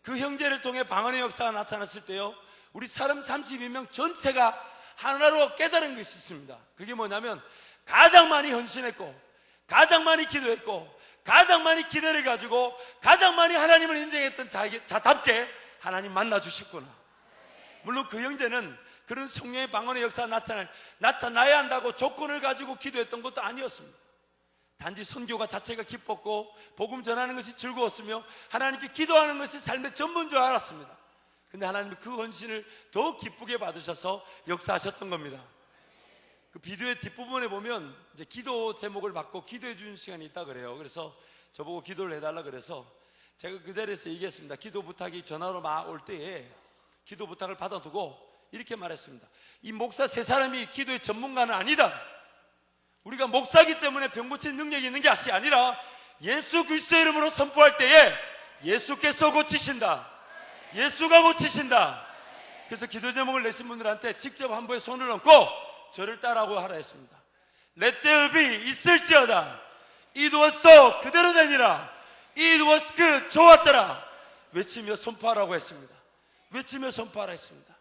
그 형제를 통해 방언의 역사가 나타났을 때요 우리 사람 32명 전체가 하나로 깨달은 것이 있습니다. 그게 뭐냐면 가장 많이 헌신했고 가장 많이 기도했고 가장 많이 기대를 가지고 가장 많이 하나님을 인정했던 자답게 하나님 만나주셨구나. 물론 그 형제는 그런 성령의 방언의 역사가 나타나야 한다고 조건을 가지고 기도했던 것도 아니었습니다. 단지 선교가 자체가 기뻤고 복음 전하는 것이 즐거웠으며 하나님께 기도하는 것이 삶의 전부인 줄 알았습니다. 근데 하나님은 그 헌신을 더 기쁘게 받으셔서 역사하셨던 겁니다. 그 비디오의 뒷부분에 보면 이제 기도 제목을 받고 기도해 주는 시간이 있다 그래요. 그래서 저보고 기도를 해달라 그래서 제가 그 자리에서 얘기했습니다. 기도 부탁이 전화로 막 올 때에 기도 부탁을 받아두고 이렇게 말했습니다. 이 목사 세 사람이 기도의 전문가는 아니다. 우리가 목사기 때문에 병 고치는 능력이 있는 것이 아니라 예수 그리스도의 이름으로 선포할 때에 예수께서 고치신다. 예수가 고치신다. 그래서 기도 제목을 내신 분들한테 직접 한 번에 손을 얹고 저를 따라하고 하라 했습니다. Let there be 있을지어다. It was so 그대로 되니라. It was good 좋았더라. 외치며 선포하라고 했습니다. 외치며 선포하라 했습니다.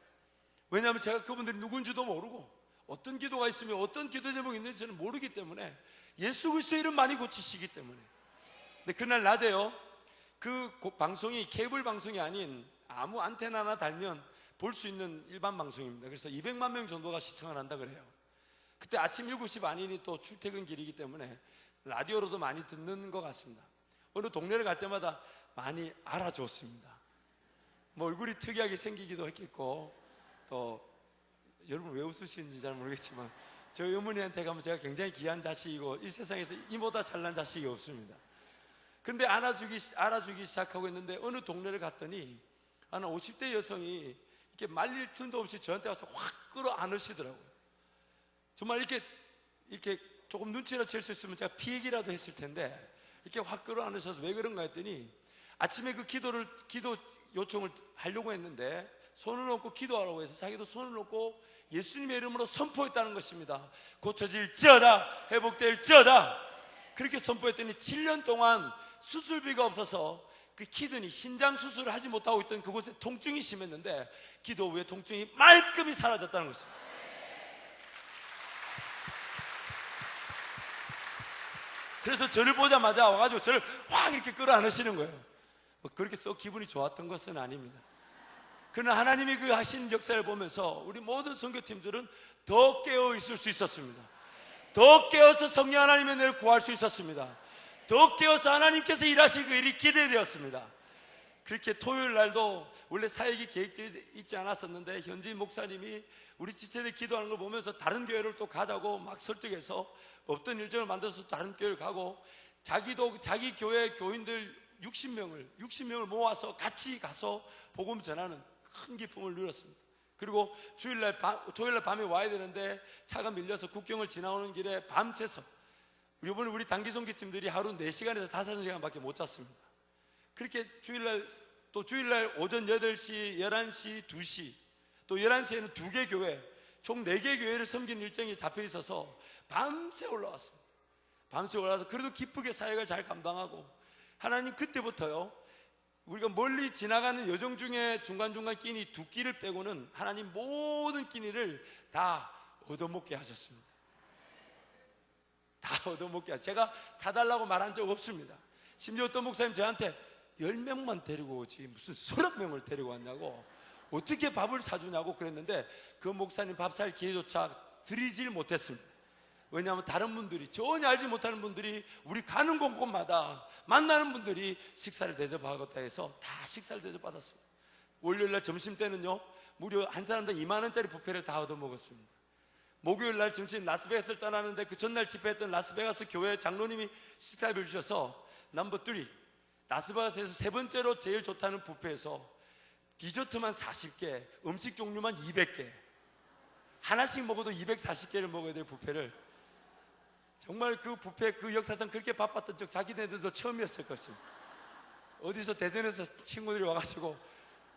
왜냐하면 제가 그분들이 누군지도 모르고 어떤 기도가 있으며 어떤 기도 제목이 있는지 저는 모르기 때문에 예수 그리스도의 이름 많이 고치시기 때문에. 근데 그날 낮에요 그 방송이 케이블 방송이 아닌 아무 안테나 하나 달면 볼 수 있는 일반 방송입니다. 그래서 200만 명 정도가 시청을 한다 그래요. 그때 아침 7시 반이니 또 출퇴근 길이기 때문에 라디오로도 많이 듣는 것 같습니다. 어느 동네를 갈 때마다 많이 알아줬습니다. 뭐 얼굴이 특이하게 생기기도 했겠고 또 여러분 왜 웃으시는지 잘 모르겠지만 저희 어머니한테 가면 제가 굉장히 귀한 자식이고 이 세상에서 이보다 잘난 자식이 없습니다. 근데 알아주기 시작하고 있는데 어느 동네를 갔더니 한 50대 여성이 이렇게 말릴 틈도 없이 저한테 와서 확 끌어 안으시더라고요. 정말 이렇게 조금 눈치나 챌 수 있으면 제가 피얘기라도 했을 텐데 이렇게 확 끌어안으셔서 왜 그런가 했더니 아침에 그 기도 요청을 하려고 했는데 손을 놓고 기도하라고 해서 자기도 손을 놓고 예수님의 이름으로 선포했다는 것입니다. 고쳐질지어다, 회복될지어다. 그렇게 선포했더니 7년 동안 수술비가 없어서 그 키드니 신장 수술을 하지 못하고 있던 그곳에 통증이 심했는데 기도 후에 통증이 말끔히 사라졌다는 것입니다. 그래서 저를 보자마자 와가지고 저를 확 이렇게 끌어안으시는 거예요. 뭐 그렇게 썩 기분이 좋았던 것은 아닙니다. 그러나 하나님이 그 하신 역사를 보면서 우리 모든 선교팀들은 더 깨어 있을 수 있었습니다. 더 깨어서 성령 하나님의 은혜를 구할 수 있었습니다. 더 깨어서 하나님께서 일하실 그 일이 기대되었습니다. 그렇게 토요일 날도 원래 사역이 계획되어 있지 않았었는데 현지 목사님이 우리 지체들 기도하는 걸 보면서 다른 교회를 또 가자고 막 설득해서 없던 일정을 만들어서 다른 교회를 가고 자기도 자기 교회 교인들 60명을 모아서 같이 가서 복음 전하는 큰 기쁨을 누렸습니다. 그리고 토요일날 밤에 와야 되는데 차가 밀려서 국경을 지나오는 길에 밤새서 이번에 우리 단기성기 팀들이 하루 4시간에서 5시간밖에 못 잤습니다. 그렇게 주일날 오전 8시, 11시, 2시 또 11시에는 2개 교회 총 4개 교회를 섬기는 일정이 잡혀 있어서 밤새 올라왔습니다. 밤새 올라와서 그래도 기쁘게 사역을 잘 감당하고 하나님 그때부터요 우리가 멀리 지나가는 여정 중에 중간중간 끼니 2끼를 빼고는 하나님 모든 끼니를 다 얻어먹게 하셨습니다. 다 얻어먹게 하셨습니다. 제가 사달라고 말한 적 없습니다. 심지어 어떤 목사님 저한테 10명만 데리고 오지 무슨 30명을 데리고 왔냐고 어떻게 밥을 사주냐고 그랬는데 그 목사님 밥 살 기회조차 드리질 못했습니다. 왜냐하면 다른 분들이 전혀 알지 못하는 분들이 우리 가는 곳곳마다 만나는 분들이 식사를 대접하겠다 해서 다 식사를 대접받았습니다. 월요일날 점심 때는요 무려 한 사람당 2만 원짜리 뷔페를 다 얻어먹었습니다. 목요일날 점심 라스베가스를 떠나는데 그 전날 집회했던 라스베가스 교회 장로님이 식사비를 주셔서 넘버 3 라스베가스에서 세 번째로 제일 좋다는 뷔페에서 디저트만 40개 음식 종류만 200개 하나씩 먹어도 240개를 먹어야 될 뷔페를 정말 그 뷔페 그 역사상 그렇게 바빴던 적 자기네들도 처음이었을 것입니다. 어디서 대전에서 친구들이 와가지고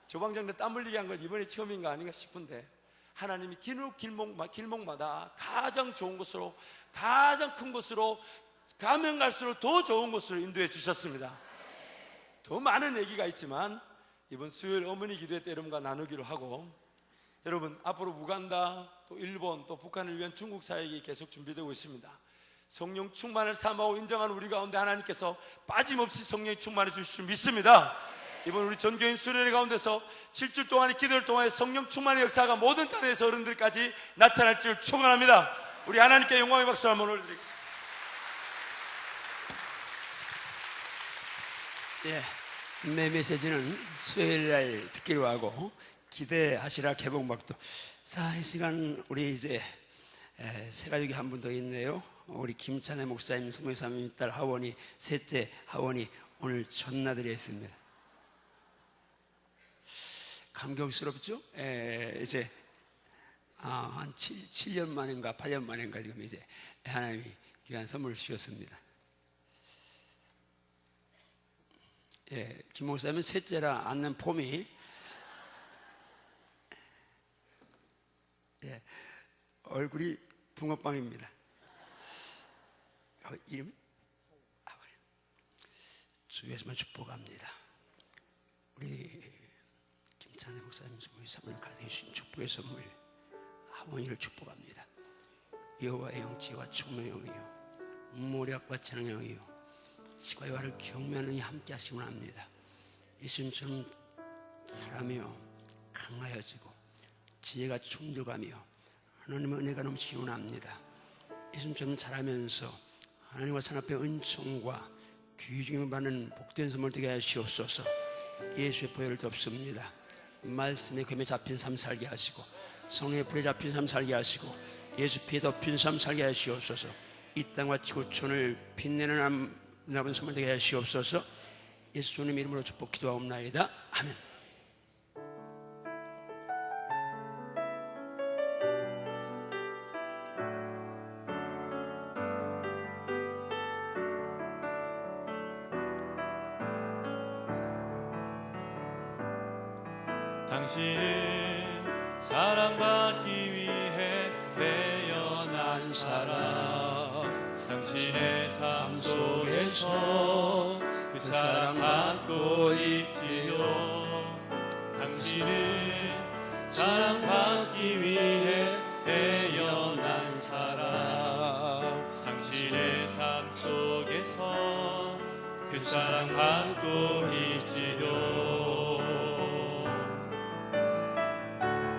조방장도 땀 흘리게 한 걸 이번이 처음인가 아닌가 싶은데 하나님이 길목마다 가장 좋은 곳으로 가장 큰 곳으로 가면 갈수록 더 좋은 곳으로 인도해 주셨습니다. 더 많은 얘기가 있지만 이번 수요일 어머니 기도회 때 여러분과 나누기로 하고 여러분 앞으로 우간다 또 일본 또 북한을 위한 중국 사역이 계속 준비되고 있습니다. 성령 충만을 사모하고 인정하는 우리 가운데 하나님께서 빠짐없이 성령이 충만해 주실 줄 믿습니다. 이번 우리 전교인 수련회 가운데서 7주 동안의 기도를 통해 성령 충만의 역사가 모든 자녀에서 어른들까지 나타날 줄 축원합니다. 우리 하나님께 영광의 박수 한번 올려드리겠습니다. 내 메시지는 수요일날 듣기로 하고 기대하시라 개봉박도. 자, 이 시간 우리 이제 세 가족이 한 분 더 있네요. 우리 김찬혜 목사님, 성모사님 딸 하원이, 셋째 하원이 오늘 전나들이 했습니다. 감격스럽죠? 이제 한 7년 만인가 8년 만인가 지금 이제 하나님이 귀한 선물을 주셨습니다. 김 목사님은 셋째라 앉는 폼이 얼굴이 붕어빵입니다. 이름이 주에서만 축복합니다. 우리 김찬혜 목사님 선물 가정해 주신 축복의 선물 하모니를 축복합니다. 여호와의 영지와 충만의 영이요 모략과 재능의 영이요 시과 여호와를 경외하는 이 함께 하시기 합니다. 예수님처럼 사람이요 강하여지고 지혜가 충족하며 하나님의 은혜가 넘치기 원합니다. 예수님처럼 자라면서 하나님과 산 앞에 은총과 귀중을 받는 복된 선물 되게 하시옵소서. 예수의 보혈을 덮습니다. 말씀의 금에 잡힌 삶 살게 하시고 성령의 불에 잡힌 삶 살게 하시고 예수 피에 덮인 삶 살게 하시옵소서. 이 땅과 지구촌을 빛내는 남은 선물 되게 하시옵소서. 예수 주님 이름으로 축복 기도하옵나이다. 아멘. 당신은 사랑받기 위해 태어난 사람. 당신의 삶 속에서 그 사랑 받고 있지요. 당신은 사랑받기 위해 태어난 사람. 당신의 삶 속에서 그 사랑 받고 있지요.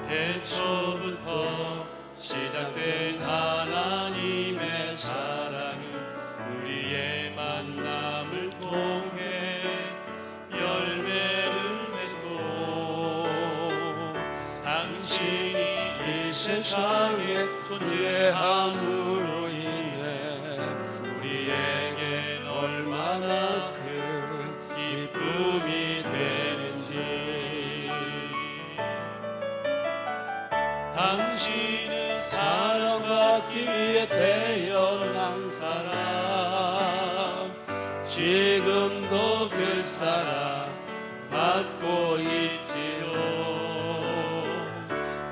태초부터 시작된 하나님의 사랑은 우리의 만남을 통해 열매를 맺고 당신이 이 세상에 존재함으로 인해 우리에겐 얼마나 큰 기쁨이 되는지. 당신은 사랑받기 위해 태어난 사람. 지금도 그 사랑 받고 있지요.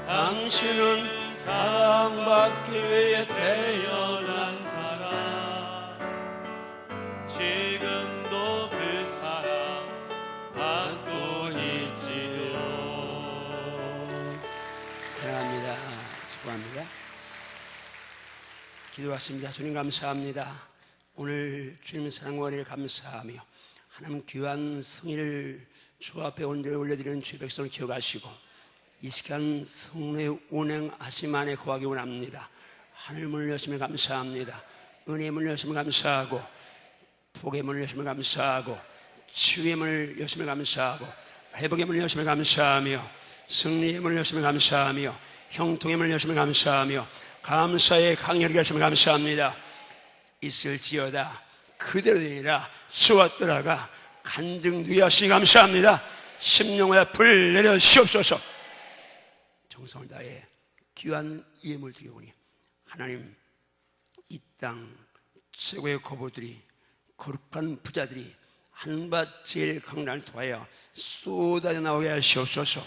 당신은 사랑받기 위해 태어난 사람. 지금도 그 사랑 받고 있지요. 사랑합니다. 축복합니다. 기도하십니다. 주님 감사합니다. 오늘 주님 사랑과 은혜를 감사하며 하나님 귀한 성의를 주 앞에 온전히 올려드리는 주의 백성을 기억하시고 이 시간 성례 운행하심 안에 거하기 원합니다. 하늘 문을 여시며 감사합니다. 은혜의 문을 여시며 감사하고 복의 문을 여시며 감사하고 치유의 문을 여시며 감사하고 회복의 문을 여시며 감사하며 승리의 문을 여시며 감사하며 형통의 문을 여시며 감사하며 감사의 강렬하게 하시며 감사합니다. 있을지어다 그대로 되리라. 주와 떠나가 간증되게 하시니 감사합니다. 심령에 불 내려 시옵소서. 정성을 다해 귀한 예물 드리오니 하나님 이 땅 최고의 거부들이 거룩한 부자들이 한밭 제일 강단을 통하여 쏟아져 나오게 하시옵소서.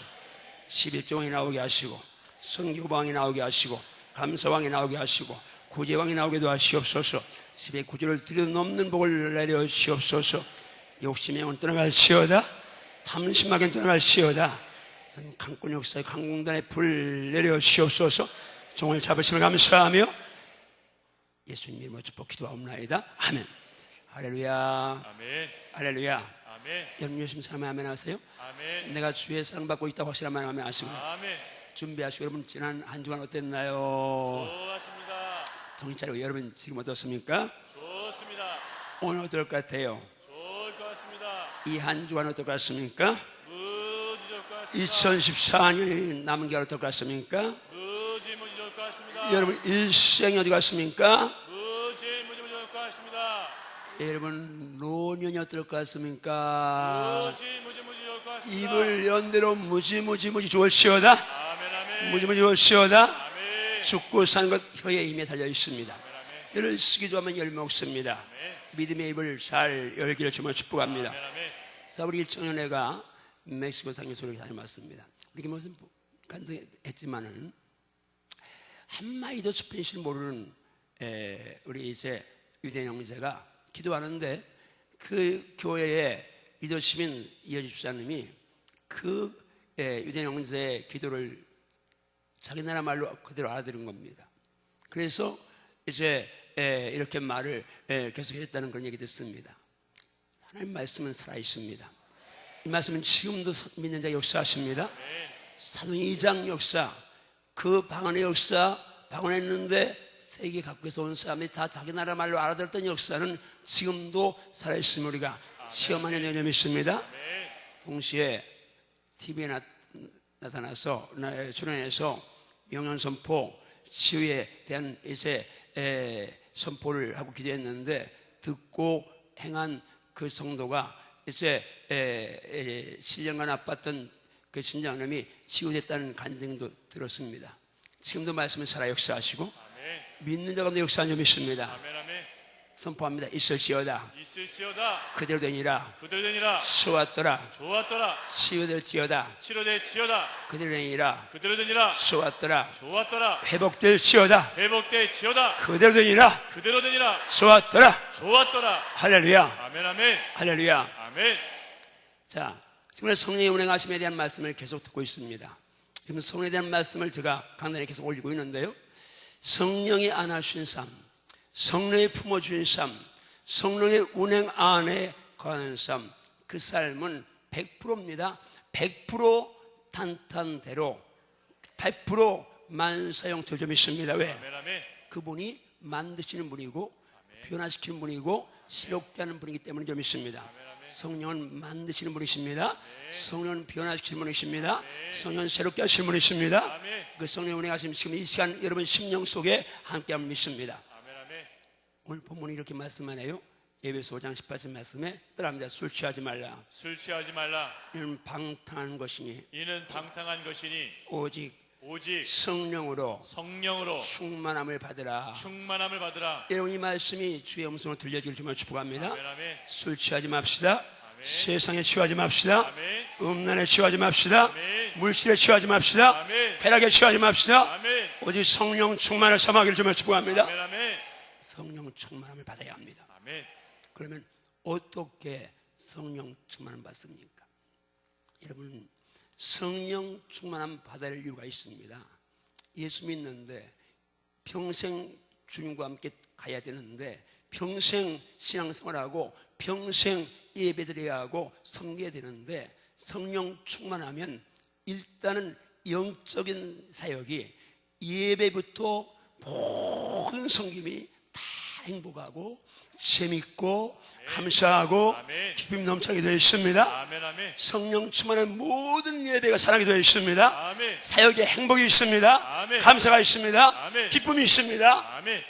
11조왕이 나오게 하시고 성교왕이 나오게 하시고 감사왕이 나오게 하시고 구제왕이 나오게도 하시옵소서. 집에 구조를 들여넘는 복을 내려 시옵소서. 욕심의 영은 떠나갈시어다. 탐심하게 떠나갈시어다. 강권 역사의 강공단에 불 내려 시옵소서. 종을 잡으심을 감사하며 예수님 이름으로 축복 기도하옵나이다. 아멘. 할렐루야. 아멘. 할렐루야. 아멘. 여러분 예수님 사랑하면 아멘 하세요. 아멘. 내가 주의 사랑받고 있다고 확실하면 아멘 하시고 아멘. 준비하시고 여러분 지난 한 주간 어땠나요? 좋았습니다. 정신 차리고 여러분 지금 어떻습니까? 좋습니다. 오늘 어떨 것 같아요? 좋을 것 같습니다. 이 한 주간 어떨 것 같습니까? 무지 좋을 것 같습니다. 2014년이 남은 게 어떨 것 같습니까? 무지 좋을 것 같습니다. 여러분 일생이 어디 갔습니까? 무지 좋을 것 같습니다. 여러분 노년이 어떨 것 같습니까? 무지 좋을 것 같습니다. 입을 연대로 무지 좋을시어다. 아멘 아멘. 무지 좋을시어다. 아멘. 죽고 사는 것 혀의 힘에 달려 있습니다. 아멘. 이를 쓰기도 하면 열먹습니다. 아멘. 믿음의 입을 잘 열기를 주며 축복합니다. 아멘 아멘. 자, 우리 일정연애가 멕시코 당교소를 다녀왔습니다. 이렇게 무슨 간증했지만은 한마디도 스페인시를 모르는 우리 이제 유대인 형제가 기도하는데 그 교회의 리더십인 이어지 집사님이 그 유대인 형제의 기도를 자기 나라 말로 그대로 알아들은 겁니다. 그래서 이제 이렇게 말을 계속했다는 그런 얘기 듣습니다. 하나님 말씀은 살아있습니다. 이 말씀은 지금도 믿는 자 역사하십니다. 사도행 2장 역사, 그 방언의 역사 방언했는데 세계 각국에서 온 사람들이 다 자기 나라 말로 알아들었던 역사는 지금도 살아있음을 우리가 체험하는 줄 믿습니다. 동시에 TV에 나타나서 출연해서 명령 선포 치유에 대한 이제 선포를 하고 기도했는데 듣고 행한 그 성도가 이제 7년간 아팠던 그 신장님이 치유됐다는 간증도 들었습니다. 지금도 말씀은 살아 역사하시고 믿는 자가 역사하는 줄 믿습니다. 선포합니다. 있을지어다. 있을지어다. 그대로 되니라. 그대로 되니라. 좋았더라. 좋았더라. 치유될지어다. 치료될지어다. 그대로 되니라. 그대로 되니라. 좋았더라. 좋았더라. 회복될지어다. 회복될지어다. 그대로 되니라. 그대로 되니라. 좋았더라. 좋았더라. 할렐루야. 아멘 아멘. 할렐루야. 아멘. 자, 지금 성령의 운행하심에 대한 말씀을 계속 듣고 있습니다. 지금 성령에 대한 말씀을 제가 강단에 계속 올리고 있는데요. 성령이 안아주신 삶, 성령이 품어주신 삶, 성령의 운행 안에 거하는 삶, 그 삶은 100%입니다. 100% 탄탄대로 100% 만사형 되죠 믿습니다. 왜? 아멘 아멘. 그분이 만드시는 분이고 변화시키는 분이고 새롭게 하는 분이기 때문에 좀 믿습니다. 성령은 만드시는 분이십니다. 성령은 변화시키는 분이십니다. 성령은 새롭게 하시는 분이십니다. 그 성령의 운행하심 지금 이 시간 여러분 심령 속에 함께함을 믿습니다. 아멘 아멘. 오늘 본문이 이렇게 말씀하네요. 에베소 5장 18절 말씀에 따라합니다. 술 취하지 말라. 술 취하지 말라. 이는 방탕한 것이니 이는 방탕한 것이니 오직 성령으로 성령으로 충만함을 받으라. 충만함을 받으라. 여러분 이 말씀이 주의 음성으로 들려지길 주말 축복합니다. 아멘 아멘. 술 취하지 맙시다. 아멘. 세상에 취하지 맙시다. 아멘. 음란에 취하지 맙시다. 아멘. 물질에 취하지 맙시다. 아멘. 쾌락에 취하지 맙시다. 아멘. 오직 성령 충만을 삼하기를 주말 축복합니다. 아멘 아멘. 성령 충만함을 받아야 합니다. 아멘. 그러면 어떻게 성령 충만함을 받습니까? 여러분 성령 충만함 받아야 할 이유가 있습니다. 예수 믿는데 평생 주님과 함께 가야 되는데 평생 신앙생활하고 평생 예배드려야 하고 섬겨야 되는데 성령 충만하면 일단은 영적인 사역이 예배부터 모든 섬김이 다 행복하고 재밌고 감사하고 아멘. 기쁨이 넘쳐나게 되어 있습니다. 아멘 아멘. 성령 충만한 모든 예배가 사랑이 되어 있습니다. 아멘. 사역에 행복이 있습니다. 아멘. 감사가 있습니다. 아멘. 기쁨이 있습니다. 아멘.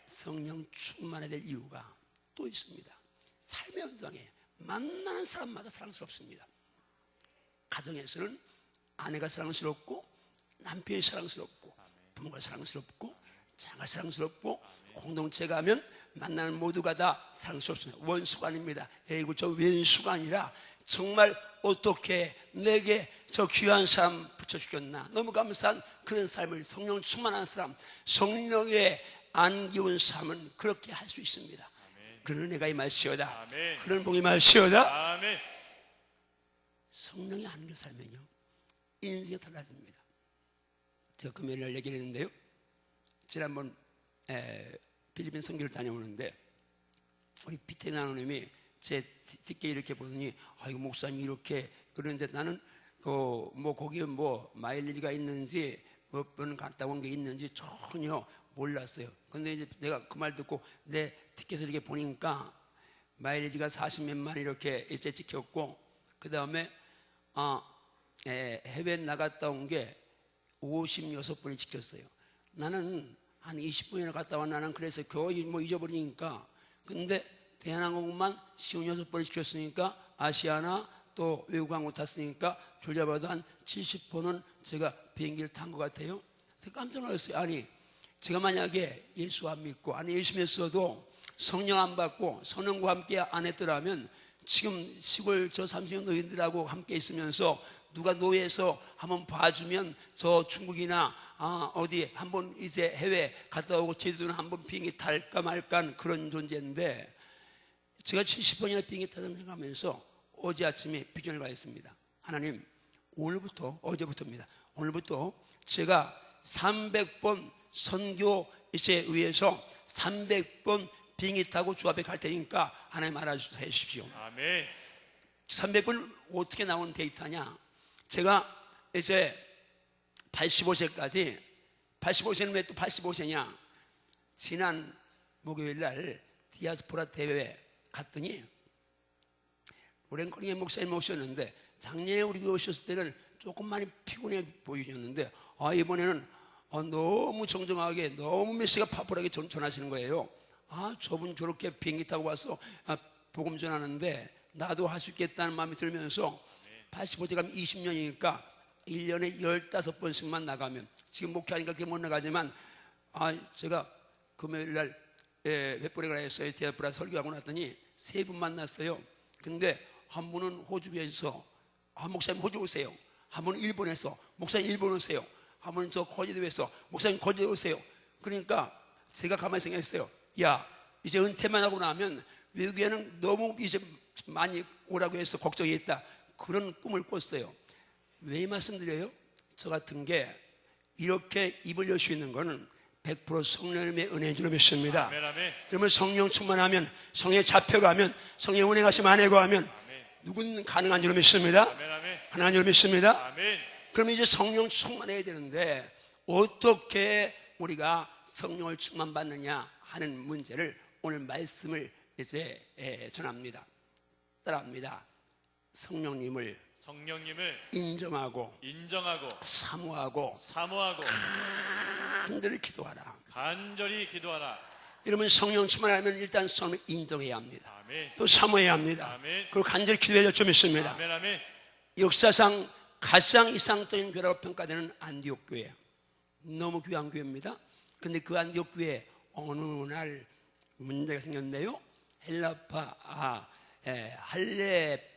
성령 충만해야 될 이유가 또 있습니다. 삶의 현장에 만나는 사람마다 사랑스럽습니다. 가정에서는 아내가 사랑스럽고 남편이 사랑스럽고 부모가 사랑스럽고 자가 사랑스럽고 공동체가 하면 만나는 모두가 다 사랑스럽습니다. 원수가 아닙니다. 에이구 저 왼수가 아니라 정말 어떻게 내게 저 귀한 사람 붙여주셨나 너무 감사한 그런 삶을 성령 충만한 사람 성령의 안기운 삶은 그렇게 할 수 있습니다. 그런 은혜가 임할시어다. 아멘. 그런 복이 임할시어다. 아멘. 성령이 안겨 살면요 인생이 달라집니다. 제가 금요일날 얘기를 했는데요. 지난번 필리핀 선교를 다녀오는데 우리 비테나누님이 제 뒷게 이렇게 보더니 아이고 목사님 이렇게 그러는데 나는 뭐 거기에 뭐 마일리지가 있는지 몇 번 갔다 온 게 있는지 전혀 몰랐어요. 근데 이제 내가 그 말 듣고 내 티켓을 이렇게 보니까 마일리지가 40몇만 이렇게 이제 찍혔고 그 다음에 해외 나갔다 온 게 56번이 찍혔어요. 나는 한 20분이나 갔다 와 나는 그래서 거의 뭐 잊어버리니까 근데 대한항공만 56번이 찍혔으니까 아시아나 또 외국 항공 탔으니까 졸잡아도 한 70번은 제가 비행기를 탄 것 같아요. 그래서 깜짝 놀랐어요. 아니 제가 만약에 예수 안 믿고 아니 예수 믿었어도 성령 안 받고 성령과 함께 안 했더라면 지금 시골 저 30년 노인들하고 함께 있으면서 누가 노예에서 한번 봐주면 저 중국이나 어디 한번 이제 해외 갔다 오고 제주도는 한번 비행기 탈까 말까 그런 존재인데 제가 70번이나 비행기 타서 생각하면서 어제 아침에 비전을 가했습니다. 하나님 오늘부터 어제부터입니다. 오늘부터 제가 300번 선교 이제 위해서 300번 비행기 타고 주 앞에 갈 테니까 하나님 알아주셔서 해주십시오. 아멘. 300번 어떻게 나온 데이터냐? 제가 이제 85세까지 85세는 왜 또 85세냐? 지난 목요일 날 디아스포라 대회 갔더니 오랭커링의 목사님 오셨는데 작년에 우리 교회 오셨을 때는 조금 많이 피곤해 보이셨는데 이번에는 너무 정정하게 너무 메시지가 파벌하게 전하시는 거예요. 저분 저렇게 비행기 타고 와서 복음 전하는데 나도 할 수 있겠다는 마음이 들면서 85세 가면 20년이니까 1년에 15번씩만 나가면 지금 목회하니까 그렇게 못 나가지만 제가 금요일 날 웹보레가 했어요. 디아스포라 설교하고 났더니 세 분 만났어요. 근데 한 분은 호주에서 목사님 호주 오세요. 한 분은 일본에서 목사님 일본 오세요. 한 분은 저 거제도에서 목사님 거제도 오세요. 그러니까 제가 가만히 생각했어요. 야, 이제 은퇴만 하고 나면 외국에는 너무 이제 많이 오라고 해서 걱정이 있다. 그런 꿈을 꿨어요. 왜 말씀드려요? 저 같은 게 이렇게 입을 열 수 있는 거는 100% 성령님의 은혜인 줄 믿습니다. 아멘, 아멘. 그러면 성령 충만하면, 성령에 잡혀가면, 성령 운행하시면 안 해고하면 누구는 가능한 줄 믿습니다. 아멘, 아멘. 가능한 줄 믿습니다. 아멘. 그러면 이제 성령 충만해야 되는데 어떻게 우리가 성령을 충만받느냐 하는 문제를 오늘 말씀을 이제 전합니다. 따라합니다. 성령님을 인정하고 사모하고 간절히 기도하라. 간절히 기도하라. 이러면 성령 충만하면 일단 성령을 인정해야 합니다. 아멘. 또 사모해야 합니다. 아멘. 그리고 간절히 기도해야 될 줄 믿습니다. 아멘, 아멘. 역사상 가장 이상적인 교회라고 평가되는 안디옥 교회, 너무 귀한 교회입니다. 근데 그 안디옥 교회에 어느 날 문제가 생겼는데요. 헬라파, 할례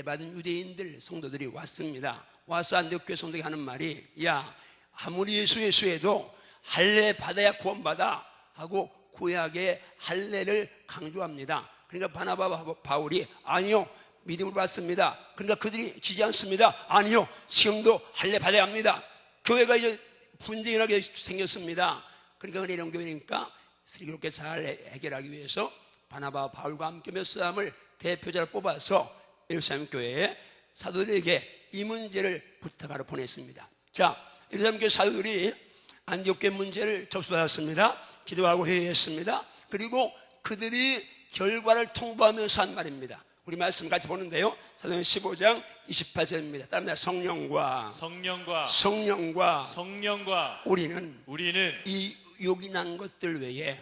받은 유대인들 성도들이 왔습니다. 와서 안디옥 교회 성도들이 하는 말이, 야, 아무리 예수해도 할례 받아야 구원받아 하고 구약의 할례를 강조합니다. 그러니까 바나바와 바울이 아니요, 믿음을 받습니다. 그러니까 그들이 지지 않습니다. 아니요, 지금도 할례 받아야 합니다. 교회가 이제 분쟁이 나게 생겼습니다. 그러니까 은혜로운 교회니까 슬기롭게 잘 해결하기 위해서 바나바와 바울과 함께 몇 사람을 대표자로 뽑아서 예루살렘 교회에 사도들에게 이 문제를 부탁하러 보냈습니다. 자, 예루살렘 교회 사도들이 안디옥 교회 문제를 접수받았습니다. 기도하고 회의했습니다. 그리고 그들이 결과를 통보하면서 한 말입니다. 우리 말씀 같이 보는데요. 사도행전 15장 28절입니다. 따릅니다. 성령과 우리는 이 요긴한 것들 외에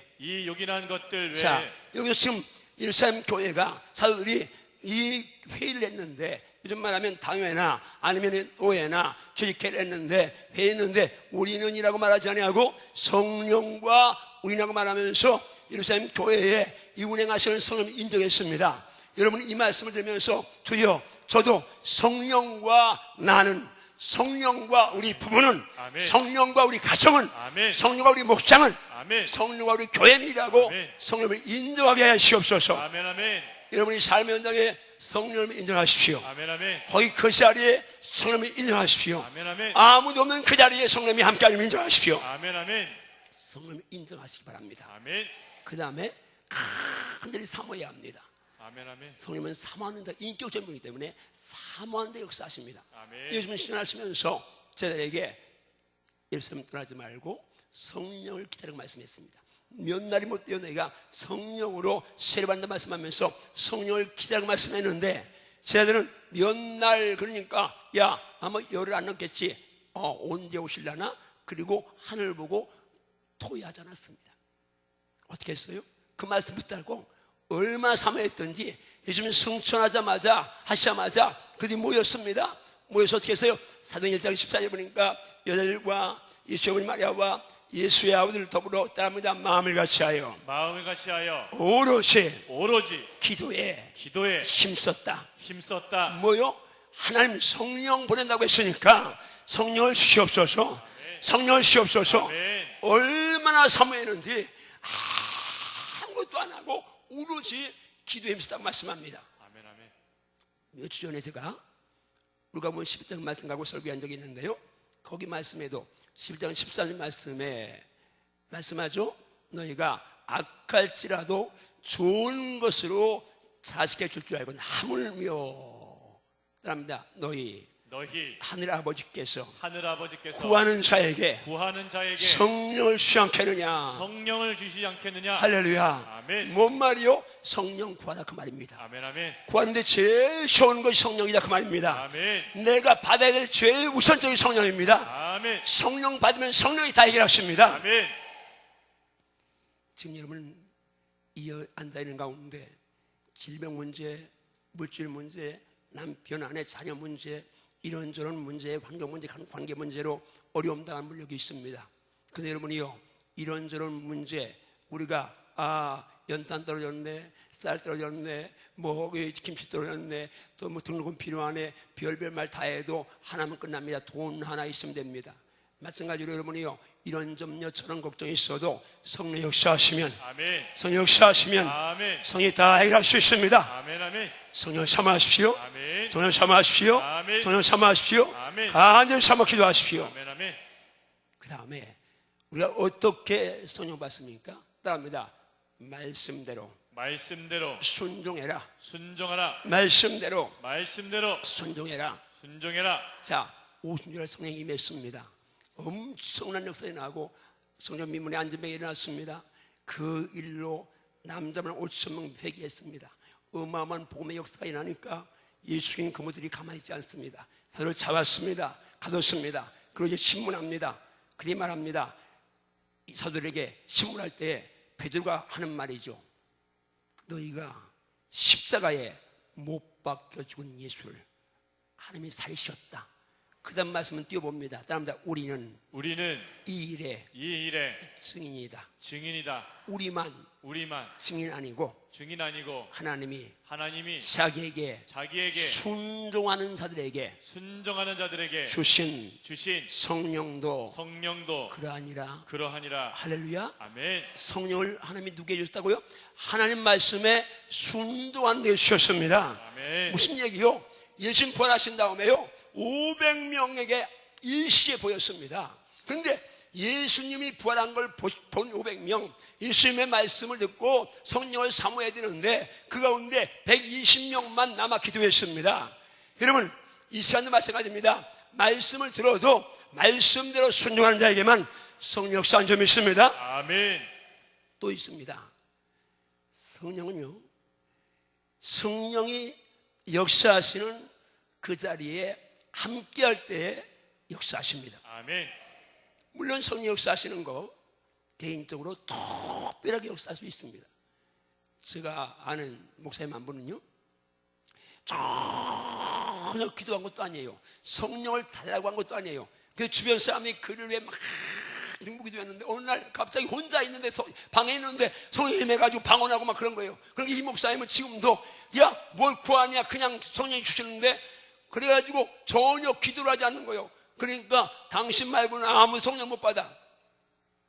자, 여기서 지금 예루살렘 교회가 사도들이 이 회의를 했는데, 요즘 말하면 당회나 아니면 노회나 조직회를 했는데, 회의했는데 우리는이라고 말하지 아니하고 성령과 우리라고 말하면서 예루살렘 교회에 이 운행하시는 성령을 인정했습니다. 여러분 이 말씀을 들으면서 주여, 저도 성령과 나는, 성령과 우리 부부는, 아멘. 성령과 우리 가정은, 아멘. 성령과 우리 목장은, 아멘. 성령과 우리 교회는이라고 아멘. 성령을 인정하게 하시옵소서. 아멘, 아멘. 여러분이 삶의 현장에 성령을 인정하십시오. 아멘, 아멘. 거기 그 자리에 성령을 인정하십시오. 아멘, 아멘. 아무도 없는 그 자리에 성령이 함께하는 인정하십시오. 아멘, 아멘. 성령을 인정하시기 바랍니다. 아멘. 그 다음에 간절히 사모해야 합니다. 아멘, 아멘. 성령은 사모하는 데 인격적인 분이기 때문에 사모하는 데 역사하십니다. 아멘. 요즘 신앙하시면서 저들에게 예루살렘 떠나지 말고 성령을 기다리고 말씀했습니다. 몇 날이 못 되어 너희가 성령으로 세례받는다 말씀하면서 성령을 기다리고 말씀했는데, 제자들은 몇 날, 그러니까 야, 아마 열흘 안 넘겠지, 언제 오실라나, 그리고 하늘 보고 토의하지 않았습니다. 어떻게 했어요? 그 말씀 붙들고 얼마나 사모했던지 요즘 하시자마자 그들이 모였습니다. 모여서 어떻게 했어요? 사도행전 1장 14절 보니까 여자들과 예수의 어머니 마리아와 예수의 아우들 더불어 따릅니다. 마음을 같이하여 오롯이 기도에 힘썼다. 뭐요? 하나님 성령 보낸다고 했으니까 성령을 주시옵소서. 성령을 주시옵소서. 얼마나 사모했는지 아무것도 안 하고 오로지 기도에 힘썼다고 말씀합니다. 아멘, 아멘. 몇 주 전에 제가 누가복음 11장 말씀 가고 설교한 적이 있는데요. 거기 말씀에도 11장 13절 말씀에 말씀하죠. 너희가 악할지라도 좋은 것으로 자식에게 줄 줄 알고 하물며 따릅니다. 너희 하늘 아버지께서 구하는 자에게 성령을 주시지 않겠느냐. 할렐루야. 아멘. 뭔 말이요? 성령 구하라 그 말입니다. 아멘, 아멘. 구하는데 제일 좋은 것이 성령이다 그 말입니다. 아멘. 내가 받아야 될 제일 우선적인 성령입니다. 아멘. 성령 받으면 성령이 다 해결하십니다. 아멘. 지금 여러분 이 앉아있는 가운데 질병 문제, 물질 문제, 남편 아내 자녀 문제, 이런저런 문제, 환경 문제, 관계 문제로 어려움 당한 분력이 있습니다. 근데 여러분이요, 이런저런 문제 우리가 연탄 떨어졌네, 쌀 떨어졌네, 뭐 김치 떨어졌네, 또 뭐 등록금 필요하네, 별별 말 다 해도 하나면 끝납니다. 돈 하나 있으면 됩니다. 마찬가지로 여러분이요, 이런 점요 저런 걱정이 있어도 성령 역사하시면, 아멘. 성령 역사하시면 아멘. 성이 다 해결할 수 있습니다. 아멘. 아멘. 성령 참아하십시오. 아멘. 성령 참아하십시오. 아멘. 성령 참아하십시오. 아멘. 간절히 참아 기도하십시오. 아멘. 아멘. 그 다음에 우리가 어떻게 성령 받습니까? 따라합니다. 말씀대로 말씀대로 순종해라. 순종하라. 말씀대로 말씀대로 순종해라. 순종해라. 자, 오순절 성령이 임했습니다. 엄청난 역사가 나고 성령 민문의 안전병이 일어났습니다. 그 일로 남자만 5,000명 회개했습니다. 어마어마한 복음의 역사가 일어나니까 예수님 그모들이 가만히 있지 않습니다. 사도를 잡았습니다. 가뒀습니다. 그리고 이제 신문합니다. 그리 말합니다. 이 사도들에게 신문할 때 베드로가 하는 말이죠. 너희가 십자가에 못 박혀 죽은 예수를 하나님이 살리셨다. 그 다음 말씀은 띄워봅니다. 따라합니다. 우리는 이 일의 증인이다. 증인이다. 우리만 증인 아니고 하나님이 자기에게 순종하는 자들에게 주신 성령도 그러하니라. 할렐루야. 아멘. 성령을 하나님이 누구에게 주셨다고요? 하나님 말씀에 순종하는 데 주셨습니다. 아멘. 무슨 얘기요? 예수님 부활하신 다음에요 500명에게 일시에 보였습니다. 그런데 예수님이 부활한 걸 본 500명, 예수님의 말씀을 듣고 성령을 사모해야 되는데 그 가운데 120명만 남아 기도했습니다. 여러분, 이 시간도 마찬가지입니다. 말씀을 들어도 말씀대로 순종하는 자에게만 성령 역사한 점이 있습니다. 아멘. 또 있습니다. 성령은요, 성령이 역사하시는 그 자리에 함께할 때에 역사하십니다. 아멘. 물론 성령 역사하시는 거 개인적으로 특별하게 역사할 수 있습니다. 제가 아는 목사님 한 분은요, 전혀 기도한 것도 아니에요. 성령을 달라고 한 것도 아니에요. 그 주변 사람이 그를 위해 막 기도했는데 어느 날 갑자기 혼자 있는데 방에 있는데 성령이 임해가지고 방언하고 막 그런 거예요. 그러니까 이 목사님은 지금도 야 뭘 구하냐 그냥 성령이 주시는데 그래가지고 전혀 기도를 하지 않는 거예요. 그러니까 당신 말고는 아무 성령 못 받아.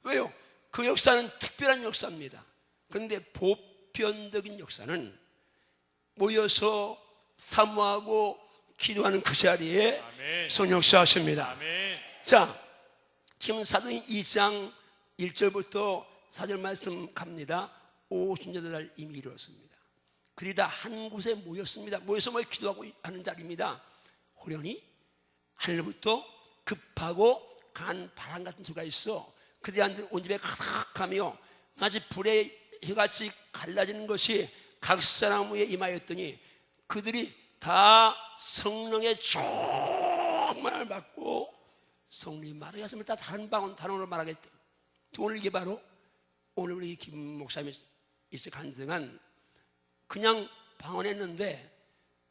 왜요? 그 역사는 특별한 역사입니다. 그런데 보편적인 역사는 모여서 사모하고 기도하는 그 자리에 아멘. 성령 역사하십니다. 아멘. 자, 지금 사도행 2장 1절부터 4절 말씀 갑니다. 오순절날 이미 이루었습니다. 그러다 한 곳에 모였습니다. 모여서 기도하고 하는 자리입니다. 호련히 하늘부터 급하고 강한 바람 같은 소리가 있어. 그들이 앉은 온 집에 가득하며 마치 불의 혀같이 갈라지는 것이 각 사람 위에 임하였더니 그들이 다 성령의 충만을 받고 성령이 말하게 하시면 다 다른 단어로 말하겠대. 오늘 이게 바로 오늘 우리 김 목사님이 일찍 간증한 그냥 방언했는데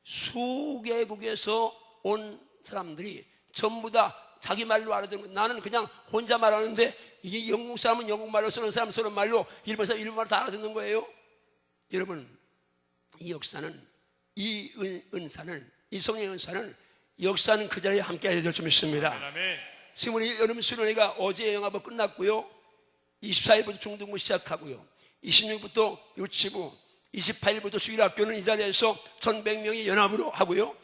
수개국에서 온 사람들이 전부 다 자기 말로 알아듣는 거예요. 나는 그냥 혼자 말하는데 이게 영국 사람은 영국말로 쓰는 사람 쓰는 말로 일본 사람 일본말로 다 알아듣는 거예요. 여러분, 이 역사는 이 은사는 이 성령의 은사는 역사는 그 자리에 함께 해야 될 줄 믿습니다. 아멘. 지금 우리 여름 수련회가 어제 영화부 끝났고요. 24일부터 중등부 시작하고요. 26일부터 유치부, 28일부터 주일학교는 이 자리에서 1,100명이 연합으로 하고요.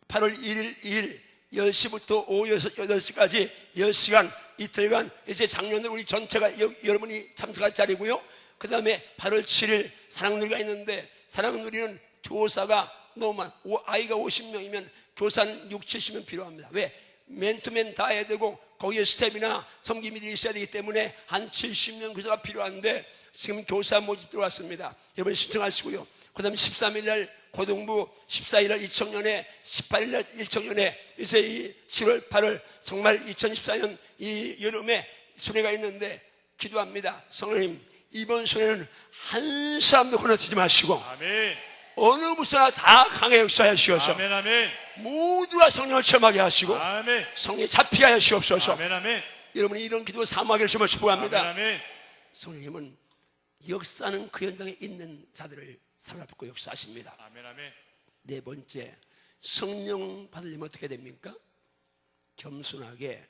8월 1일 2일 10시부터 오후 8시까지 10시간 이틀간 이제 작년에 우리 전체가 여러분이 참석할 자리고요. 그 다음에 8월 7일 사랑누리가 있는데 사랑누리는 교사가 너무 많아. 아이가 50명이면 교사는 6, 70명 필요합니다. 왜? 맨투맨 다 해야 되고 거기에 스텝이나 섬김이들이 있어야 되기 때문에 한 70명 교사가 필요한데 지금 교사 모집 들어왔습니다. 여러분 신청하시고요. 그 다음에 13일날 고등부, 14일날 2청년회, 18일날 1청년회, 이제 이 7월, 8월 정말 2014년 이 여름에 수련회가 있는데 기도합니다. 성령님, 이번 수련회는 한 사람도 건너뛰지 마시고 아멘. 어느 무사나 다 강해 역사해 주시옵소서. 아멘. 아멘. 모두가 성령을 체험하게 하시고 아멘. 성령에 잡히게 하여 주시옵소서. 아멘. 아멘. 여러분이 이런 기도 사모하기를 정말 축복합니다. 아멘. 아멘. 성령님은 역사는 그 현장에 있는 자들을 사로잡고 역사하십니다. 아멘, 아멘. 네 번째, 성령 받으려면 어떻게 됩니까? 겸손하게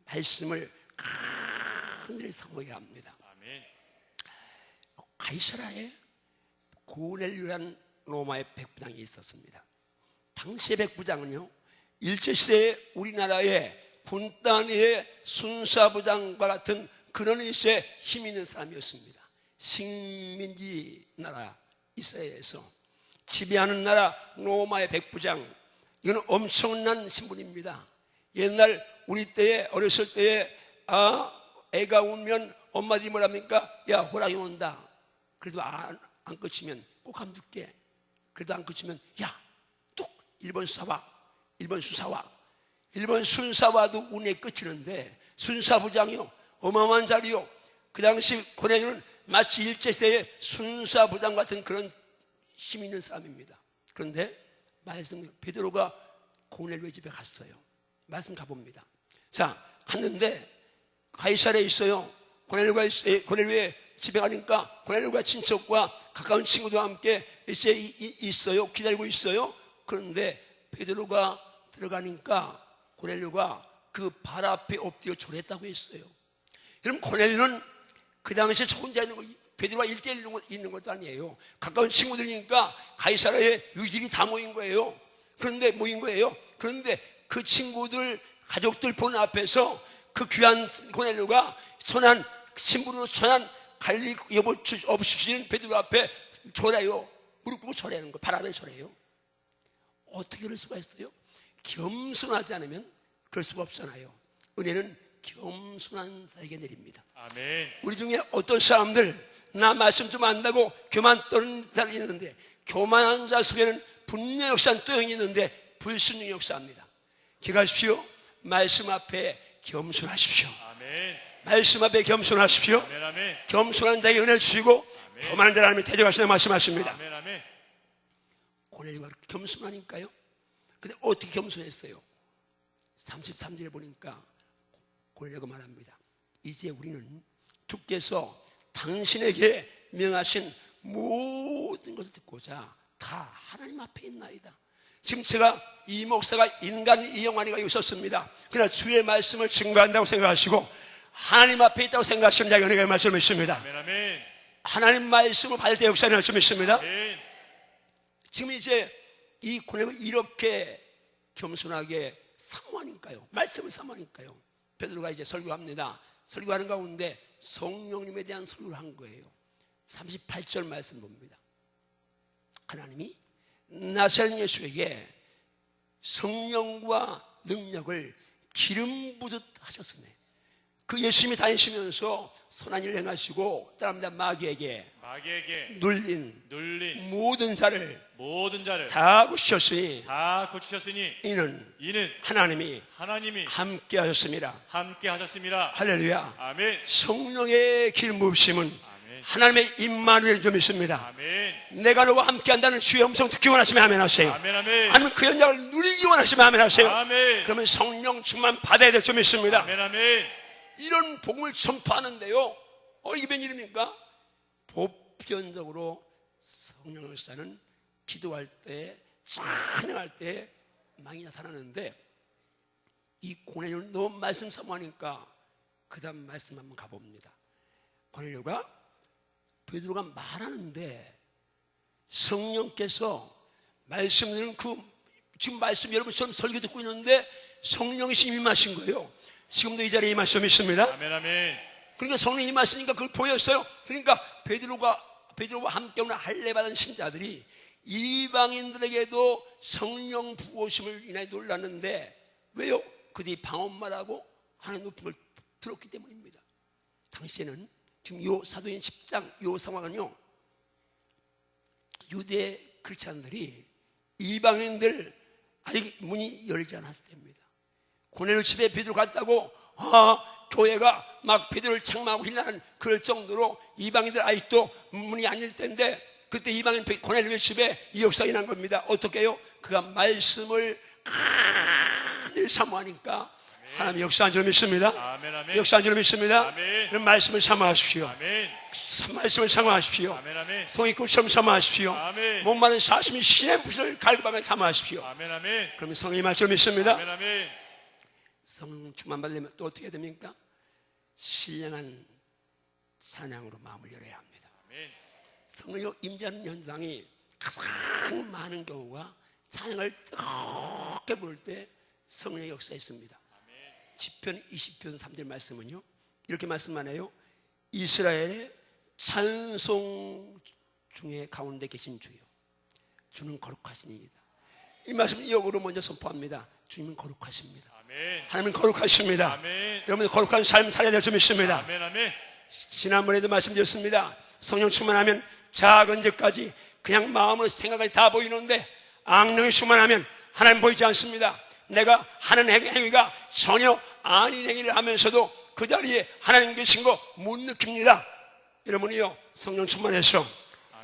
말씀을 간절히 사모해야 합니다. 아멘. 가이사라에 고넬료라는 로마의 백부장이 있었습니다. 당시의 백부장은요, 일제시대에 우리나라의 분단의 순사부장과 같은 그런 일에 힘 있는 사람이었습니다. 식민지 나라 이스라엘에서 지배하는 나라 로마의 백부장, 이건 엄청난 신분입니다. 옛날 우리 때에 어렸을 때에 애가 울면 엄마들이 뭐랍니까? 야, 호랑이 온다. 그래도 안 끝이면 꼭 안 듣게. 그래도 안 끝이면 야, 뚝 1번 수사와 1번 수사와 1번 순사와도 운에 끝이는데, 순사부장이요, 어마어마한 자리요. 그 당시 고넬료는 마치 일제시대의 순사부장 같은 그런 힘 있는 사람입니다. 그런데 말씀, 베드로가 고넬료의 집에 갔어요. 말씀 가봅니다. 자, 갔는데 가이사랴에 있어요. 고넬료의 집에 가니까 고넬료가 친척과 가까운 친구들과 함께 이제 있어요. 기다리고 있어요. 그런데 베드로가 들어가니까 고넬료가 그 발 앞에 엎드려 절했다고 했어요. 여러분, 고넬료는 그 당시에 저 혼자 있는 거, 베드로가 1대1 있는 것도 아니에요. 가까운 친구들이니까 가이사랴에 유들이 다 모인 거예요. 그런데 그 친구들, 가족들 보는 앞에서 그 귀한 고넬료가 천한 신분으로 천한 갈리 여보 없으신 베드로 앞에 절해요. 무릎 꿇고 절하는 거, 발 아래 절해요. 어떻게 그럴 수가 있어요? 겸손하지 않으면 그럴 수가 없잖아요. 은혜는 겸손한 자에게 내립니다. 아멘. 우리 중에 어떤 사람들, 나 말씀 좀 안다고 교만 떠는 자들이 있는데, 교만한 자 속에는 분명 역사한 또 형이 있는데 불순종이 역사합니다. 기억하십시오. 말씀 앞에 겸손하십시오. 아멘. 말씀 앞에 겸손하십시오. 아멘, 아멘. 겸손한 자에게 은혜를 주시고 교만한 자를 하나님이 대적하시는 말씀하십니다. 아멘, 아멘. 고넬료가 겸손하니까요. 근데 어떻게 겸손했어요? 33절에 보니까 고넬료가 말합니다. 이제 우리는 주께서 당신에게 명하신 모든 것을 듣고자 다 하나님 앞에 있나이다. 지금 제가 이 목사가 인간 이영환이가 있었습니다. 그러나 주의 말씀을 증거한다고 생각하시고 하나님 앞에 있다고 생각하시는 자에게 은혜가 말씀을 믿습니다. 아멘, 아멘. 하나님 말씀을 받을 때 역사를 말씀을 믿습니다. 아멘. 지금 이제 이 고넬료가 이렇게 겸손하게 사모하니까요. 말씀을 사모하니까요. 베드로가 이제 설교합니다. 설교하는 가운데 성령님에 대한 설교를 한 거예요. 38절 말씀 봅니다. 하나님이 나사렛 예수에게 성령과 능력을 기름 부듯 하셨으네. 그 예수님이 다니시면서 선한 일을 행하시고 따릅니다. 마귀에게 눌린 모든 자를 다 고치셨으니 이는 하나님이 함께 하셨습니다. 할렐루야. 아멘. 성령의 기름 부으심은 하나님의 임마누엘 좀 있습니다. 내가 너와 함께 한다는 주의 음성 듣기 원하시면 아멘 하세요. 아니면 그 현장을 누리기 원하시면 아멘 하세요. 그러면 성령 충만 받아야 될 점이 있습니다. 이런 복음을 전파하는데요, 이게 웬일입니까? 보편적으로 성령 역사는 기도할 때, 찬양할 때 많이 나타나는데, 이 고넬료는 너무 말씀 사모하니까 그 다음 말씀 한번 가봅니다. 고넬료가 베드로가 말하는데 성령께서 말씀드리는 지금 말씀 여러분처럼 설교 듣고 있는데 성령이 임하신 거예요. 지금도 이 자리에 임하시면 있습니다. 아멘, 아멘. 그러니까 성령이 임하시니까 그걸 보였어요. 그러니까 베드로와 함께 오는 할례받은 신자들이 이방인들에게도 성령 부으심을 인하여 놀랐는데, 왜요? 그들이 방언말하고 하나님 높은 걸 들었기 때문입니다. 당시에는 지금 요 사도행 10장 요 상황은요, 유대 크리스찬들이 이방인들 아직 문이 열리지 않았을 때입니다. 고넬료 집에 베드로 갔다고 교회가 막 베드로를 책망하고 힐나는 그럴 정도로 이방인들 아직도 문이 안 열릴 때인데, 그때 이방인 고넬료 집에 이 역사가 일어난 겁니다. 어떻게 해요? 그가 말씀을 늘 사모하니까 하나님 역사한 줄 믿습니다. 아멘, 아멘. 역사한 줄 믿습니다. 아멘. 그럼 말씀을 사모하십시오. 아멘. 말씀을 사모하십시오. 아멘, 아멘. 성의꽃처럼 사모하십시오. 아멘. 목마른 사슴이 신의 붓을 갈급하게 사모하십시오. 아멘, 아멘. 그러면 성령의 말씀을 믿습니다. 아멘, 아멘. 성령 충만 받으려면 또 어떻게 됩니까? 신령한 찬양으로 마음을 열어야 합니다. 아멘. 성령의 임재하는 현상이 가장 많은 경우가 찬양을 뜨겁게 부를 때 성령의 역사가 있습니다. 시편 20편 3절 말씀은요, 이렇게 말씀하네요. 이스라엘의 찬송 중에 가운데 계신 주요, 주는 거룩하시니이다. 이 말씀 역으로 먼저 선포합니다. 주님은 거룩하십니다. 아멘. 하나님은 거룩하십니다. 아멘. 여러분 거룩한 삶 살아야 될 줄 믿습니다. 아멘, 아멘. 지난번에도 말씀드렸습니다. 성령 충만하면 작은 죄까지 그냥 마음으로 생각이 다 보이는데, 악령이 충만하면 하나님 보이지 않습니다. 내가 하는 행위가 전혀 아닌 행위를 하면서도 그 자리에 하나님 계신 거 못 느낍니다. 여러분이요, 성령 충만해서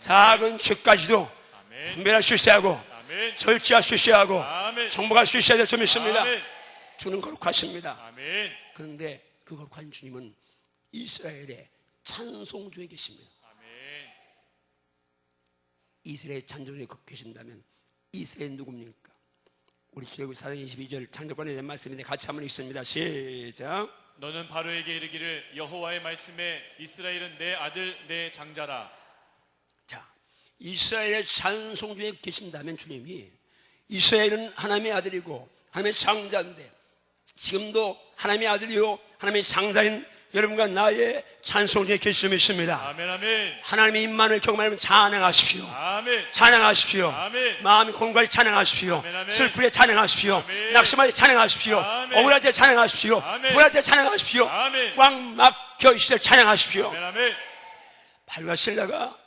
작은 죄까지도 아멘. 분별할 수 있어야 하고, 아멘. 절제할 수 있어야 하고, 아멘. 정복할 수 있어야 될 줄 믿습니다. 아멘. 주는 거룩하십니다. 아멘. 그런데 그 거룩한 주님은 이스라엘의 찬송주에 계십니다. 아멘. 이스라엘 찬송주에 계신다면 이스라엘 누굽니까? 우리 출애굽기 4장 22절 창조권에 대한 말씀인데 같이 한번 읽습니다. 시작. 너는 바로에게 이르기를 여호와의 말씀에 이스라엘은 내 아들 내 장자라. 자, 이스라엘의 찬송주에 계신다면 주님이, 이스라엘은 하나님의 아들이고 하나님의 장자인데, 지금도 하나님의 아들이요 하나님의 장자인 여러분과 나의 찬송주에 계시면 있습니다. 아멘, 아멘. 하나님의 임만을 경험하면 찬양하십시오. 아멘. 찬양하십시오. 아멘. 마음이 공갈히 찬양하십시오. 아멘, 아멘. 슬플 때 찬양하십시오. 아멘. 낙심할 때 찬양하십시오. 아멘. 억울할 때 찬양하십시오. 아멘. 불안할 때 찬양하십시오. 아멘. 꽉 막혀 있을 때 찬양하십시오. 아멘, 아멘. 발과 신라가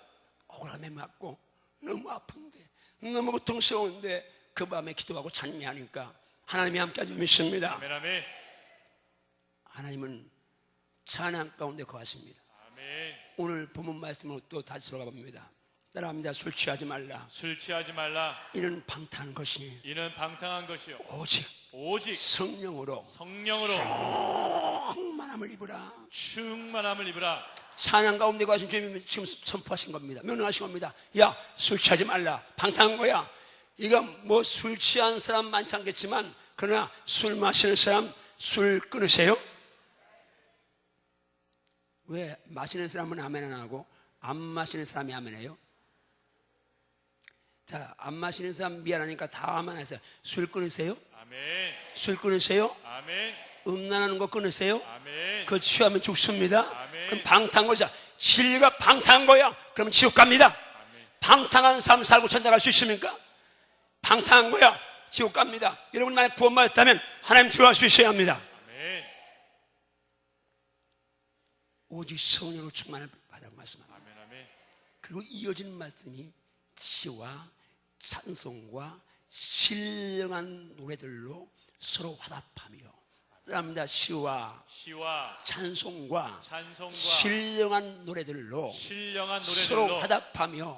억울함에 맞고 너무 아픈데, 너무 고통스러운데 그 밤에 기도하고 찬미하니까 하나님이 함께하지 믿습니다. 아멘, 아멘. 하나님은 찬양 가운데 거하십니다. 아멘. 오늘 본문 말씀으로 또 다시 돌아가 봅니다. 따라합니다. 술 취하지 말라. 술 취하지 말라. 이는 방탕한 것이 이는 방탕한 것이요 오직 성령으로 성령으로 충만함을 입으라. 충만함을 입으라. 찬양 가운데 거하신 주님이 지금 선포하신 겁니다. 명령하신 겁니다. 야, 술 취하지 말라. 방탕한 거야. 이거 뭐 술 취한 사람 많지 않겠지만, 그러나 술 마시는 사람 술 끊으세요. 왜 마시는 사람은 아멘 안 하고 안 마시는 사람이 아멘 해요? 자, 안 마시는 사람 미안하니까 다 아멘 하세요. 술 끊으세요? 아멘. 술 끊으세요? 아멘. 음란하는 거 끊으세요? 아멘. 그거 취하면 죽습니다. 아멘. 그럼 방탕한 거죠. 진리가 방탕한 거야. 그럼 지옥 갑니다. 방탕한 삶 살고 천당 갈 수 있습니까? 방탕한 거야. 지옥 갑니다. 여러분 만약 구원받았다면 하나님 들어갈 수 있어야 합니다. 아멘. 오직 성령으로 충만을 받으라고 말씀합니다. 아멘, 아멘. 그리고 이어지는 말씀이 시와 찬송과 신령한 노래들로 서로 화답하며, 그럽니다. 시와 찬송과 신령한 노래들로 서로 화답하며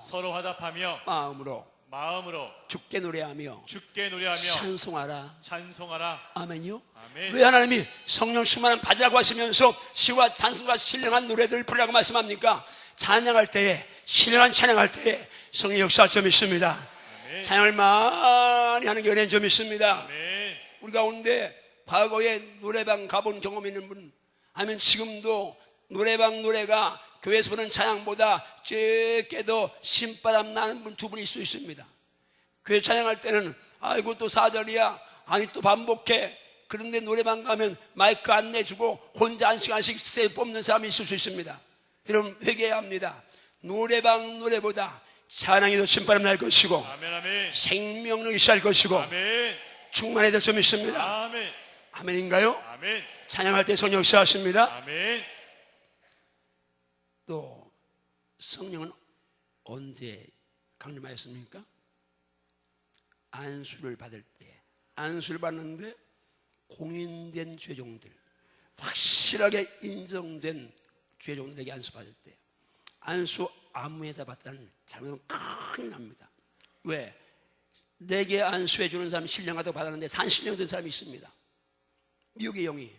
마음으로 주께 노래하며 찬송하라. 아멘요. 아멘. 왜 하나님이 성령 충만한 받으라고 하시면서 시와 찬송과 신령한 노래들을 부르라고 말씀합니까? 찬양할 때에, 신령한 찬양할 때에 성령 역사할 점 있습니다. 아멘. 찬양을 많이 하는 게 은혜인 점 있습니다. 아멘. 우리 가운데 과거에 노래방 가본 경험 있는 분, 아니면 지금도 노래방 노래가 교회에서 부르는 찬양보다 적게 더 신바람 나는 분 두 분이 있을 수 있습니다. 교회 찬양할 때는 아이고 또 4절이야, 아니 또 반복해. 그런데 노래방 가면 마이크 안 내주고 혼자 한 시간씩 스테이 뽑는 사람이 있을 수 있습니다. 여러분 회개해야 합니다. 노래방 노래보다 찬양이 더 신바람 날 것이고, 아멘, 아멘. 생명력이 시할 것이고, 아멘. 충만해야 될 점이 있습니다. 아멘. 아멘인가요? 아멘. 찬양할 때 성령 역사하십니다. 아멘. 또 성령은 언제 강림하였습니까? 안수를 받을 때. 안수를 받는데 공인된 죄종들, 확실하게 인정된 죄종들에게 안수받을 때. 안수 아무에다 받다는 잘못하면 큰일 납니다. 왜? 내게 안수해 주는 사람이 신령하다고 받았는데 산신령 된 사람이 있습니다. 미혹의 영이,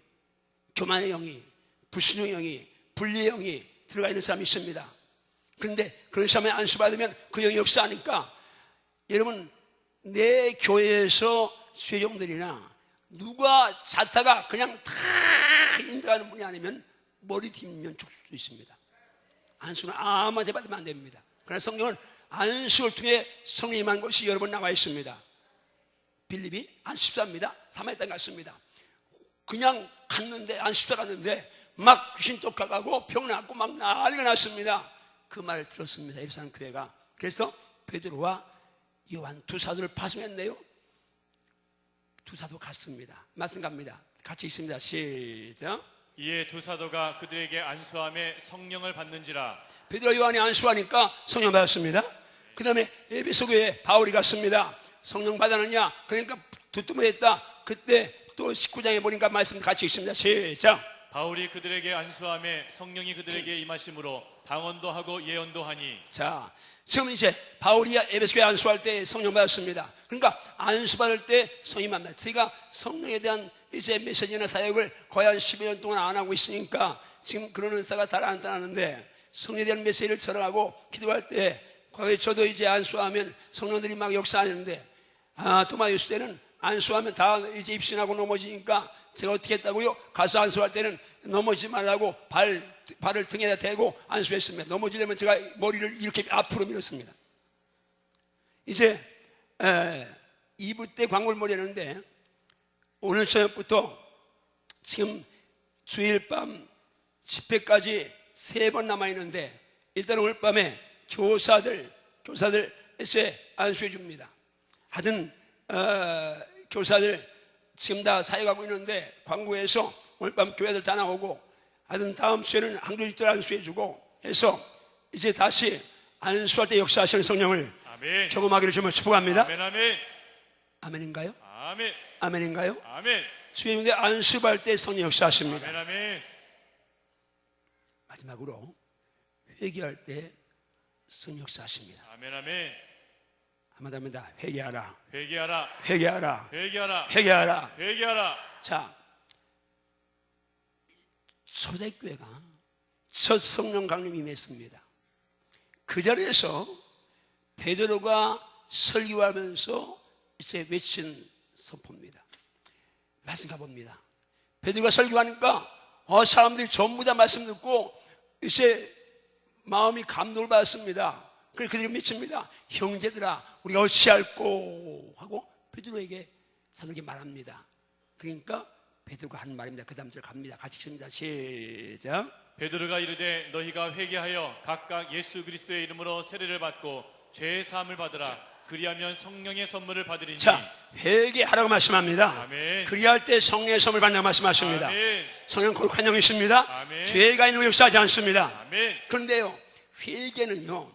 교만의 영이, 불신의 영이, 분리의 영이 들어가 있는 사람이 있습니다. 그런데 그런 사람이 안수받으면 그 영이 역사하니까 여러분 내 교회에서 수혜종들이나 누가 자타가 그냥 다 인도하는 분이 아니면 머리 뒷면 죽을 수도 있습니다. 안수는 아무한테 받으면 안 됩니다. 그러나 성령은 안수를 통해 성령이 임한 것이 여러 번 나와 있습니다. 빌립이 안수사입니다. 사마리아 땅 갔습니다. 그냥 갔는데 안수사 갔는데 막 귀신 쫓아가고 병 났고 막 난리가 났습니다. 그 말을 들었습니다. 예루살렘 교회가. 그래서 베드로와 요한 두 사도를 파송했네요. 두 사도 갔습니다. 말씀 갑니다. 같이 있습니다. 시작. 이에 두 사도가 그들에게 안수함에 성령을 받는지라. 베드로 요한이 안수하니까 성령 받았습니다. 그 다음에 에베소 교회에 바울이 갔습니다. 성령 받았느냐? 그러니까 두툼했다. 그때 또 19장에 보니까 말씀 같이 있습니다. 시작. 바울이 그들에게 안수함에 성령이 그들에게 임하심으로 방언도 하고 예언도 하니. 자, 지금 이제 바울이 에베소 교회 안수할 때 성령 받았습니다. 그러니까 안수 받을 때 성령 받는다. 제가 성령에 대한 이제 메시지나 사역을 거의 한 10여 년 동안 안 하고 있으니까 지금 그런 은사가 잘 안 따라하는데 성령에 대한 메시지를 전하고 기도할 때 과거에 저도 이제 안수하면 성령들이 막 역사하는데 도마유스 때는 안수하면 다 이제 입신하고 넘어지니까 제가 어떻게 했다고요? 가서 안수할 때는 넘어지지 말라고 발을 등에다 대고 안수했습니다. 넘어지려면 제가 머리를 이렇게 앞으로 밀었습니다. 이제 2부 때 광고를 모르는데 오늘 저녁부터 지금 주일 밤 집회까지 3번 남아있는데 일단 오늘 밤에 교사들 이제 안수해 줍니다. 하여튼 교사들 지금 다 사역하고 있는데 광고에서 오늘 밤 교회들 다 나오고 하여튼 다음 주에는 한국인들 안수해 주고 해서 이제 다시 안수할 때 역사하시는 성령을 아멘. 경험하기를 좀 축복합니다. 아멘, 아멘. 아멘인가요? 아멘. 아멘인가요? 아멘. 주의 안수할 때 성령 역사하십니다. 아멘, 아멘. 마지막으로 회개할 때 성령 역사하십니다. 아멘, 아멘. 한마디 합니다. 회개하라. 회개하라. 회개하라. 회개하라. 회개하라. 회개하라. 자, 초대교회가 첫 성령 강림이 임했습니다. 그 자리에서 베드로가 설교하면서 이제 외친 선포입니다. 말씀 가봅니다. 베드로가 설교하니까 사람들이 전부 다 말씀 듣고 이제 마음이 감동을 받았습니다. 그래서 그들이 미칩니다. 형제들아, 우리가 어찌할꼬 하고 베드로에게 사도에게 말합니다. 그러니까 베드로가 한 말입니다. 그 다음 절 갑니다. 같이 읽습니다. 시작. 베드로가 이르되 너희가 회개하여 각각 예수 그리스도의 이름으로 세례를 받고 죄의 사함을 받으라. 그리하면 성령의 선물을 받으리니. 자, 회개하라고 말씀합니다. 아멘. 그리할 때 성령의 선물을 받는다고 말씀하십니다. 아멘. 성령 거룩한 영이 있습니다. 아멘. 죄가 있는 거 역사하지 않습니다. 아멘. 그런데요, 회개는요,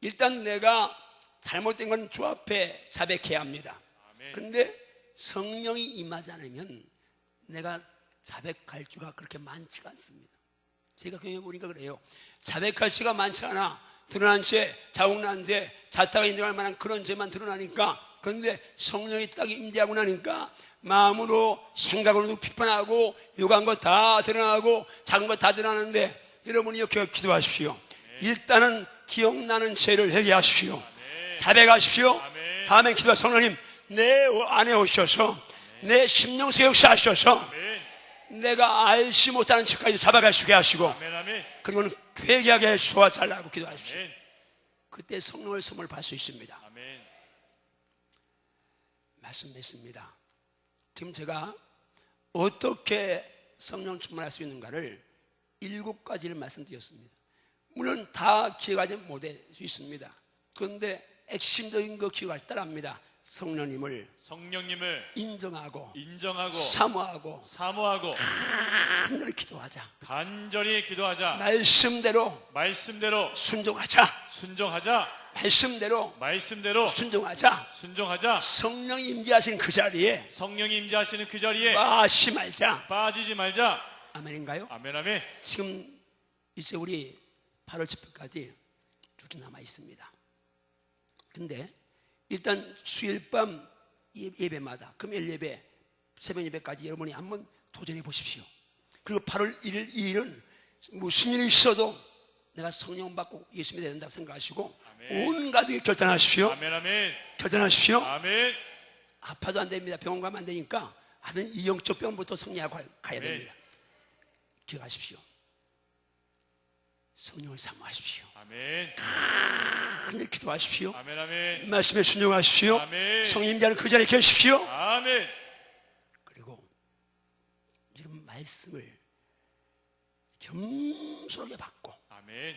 일단 내가 잘못된 건 주 앞에 자백해야 합니다. 아멘. 그런데 성령이 임하지 않으면 내가 자백할 수가 그렇게 많지가 않습니다. 제가 경험해 보니까 그래요. 자백할 수가 많지 않아. 드러난 죄, 자국난 죄, 자타가 인정할 만한 그런 죄만 드러나니까. 그런데 성령이 딱 임재하고 나니까 마음으로 생각으로도 비판하고 요구한 거 다 드러나고 작은 거 다 드러나는데 여러분이 이렇게 기도하십시오. 일단은 기억나는 죄를 회개하십시오. 자백하십시오. 다음에 기도하 성령님 내 안에 오셔서 내 심령 속에 역사하셔서 내가 알지 못하는 죄까지 잡아갈 수 있게 하시고 아멘, 아멘. 그리고는 회개하게 도와달라고 기도하십시오. 아멘. 그때 성령의 선물을 받을 수 있습니다. 아멘. 말씀드렸습니다. 지금 제가 어떻게 성령 충만할 수 있는가를 7가지를 말씀드렸습니다. 물론 다 기억하지 못할 수 있습니다. 그런데 핵심적인 거 기억할 따라합니다. 성령님을 인정하고 사모하고 간절히 기도하자. 간절히 기도하자. 말씀대로 순종하자. 말씀대로 순종하자. 성령이 임재하시는 그 자리에 빠지지 말자. 아멘인가요? 아멘, 아멘. 지금 이제 우리 8월 집회까지 6일 남아 있습니다. 근데 일단 수요일 밤 예배마다 금요일 예배, 새벽 예배까지 여러분이 한번 도전해 보십시오. 그리고 8월 1일, 2일은 무슨 일이 있어도 내가 성령 받고 예수 믿어야 된다고 생각하시고 아멘. 온 가족이 결단하십시오. 아멘 아멘 결단하십시오. 아멘 아파도 안 됩니다. 병원 가면 안 되니까 하는 이 영적 병부터 승리하고 가야 아멘. 됩니다. 기억하십시오. 성령을 사모하십시오. 아멘 하늘 기도하십시오. 아멘 아멘 말씀에 순종하십시오. 아멘. 성령 자는 그 자리에 계십시오. 아멘 그리고 이런 말씀을 겸손하게 받고 아멘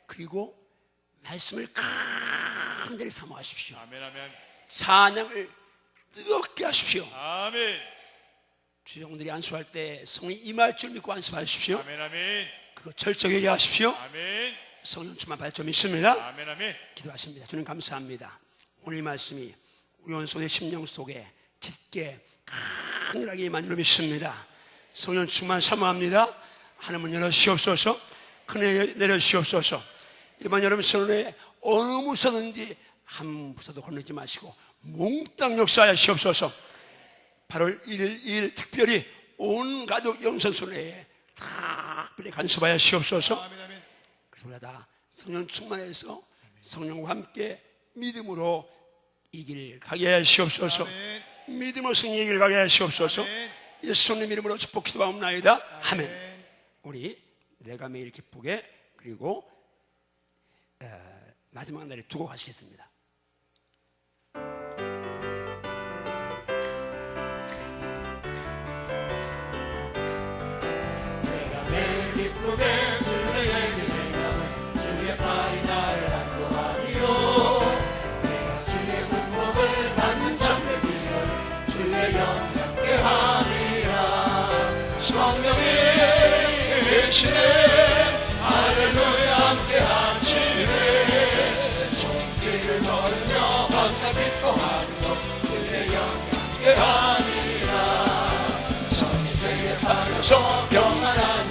그리고 말씀을 간절히 사모하십시오. 아멘 아멘 찬양을 뜨겁게 하십시오. 아멘 주종들이 안수할 때 성령이 임할 줄 믿고 안수하십시오. 아멘 아멘 그리고 절정하게 하십시오. 아멘 성령 충만 받을 줄 믿습니다. 아멘 아멘 기도하십니다. 주님 감사합니다. 오늘 말씀이 우리 원소의 심령 속에 짙게 강렬하게 임한 줄 믿습니다. 성령 충만 사모합니다. 하나님은 열어주시옵소서. 큰일 내려주시옵소서. 이번 여름 성령에 어느 무서든지 한 무서도 건너지 마시고 몽땅 역사하여 주시옵소서. 8월 1일 2일 특별히 온 가족 영선순회에 특별히 간섭하여 주시옵소서. 그래서 우리가 다 성령 충만해서 성령과 함께 믿음으로 이 길 가게 하여 주시옵소서. 믿음으로 승리의 길 가게 하여 주시옵소서. 예수님 이름으로 축복 기도하옵나이다. 아멘. 우리 내가 매일 기쁘게 그리고 마지막 날에 두고 가시겠습니다.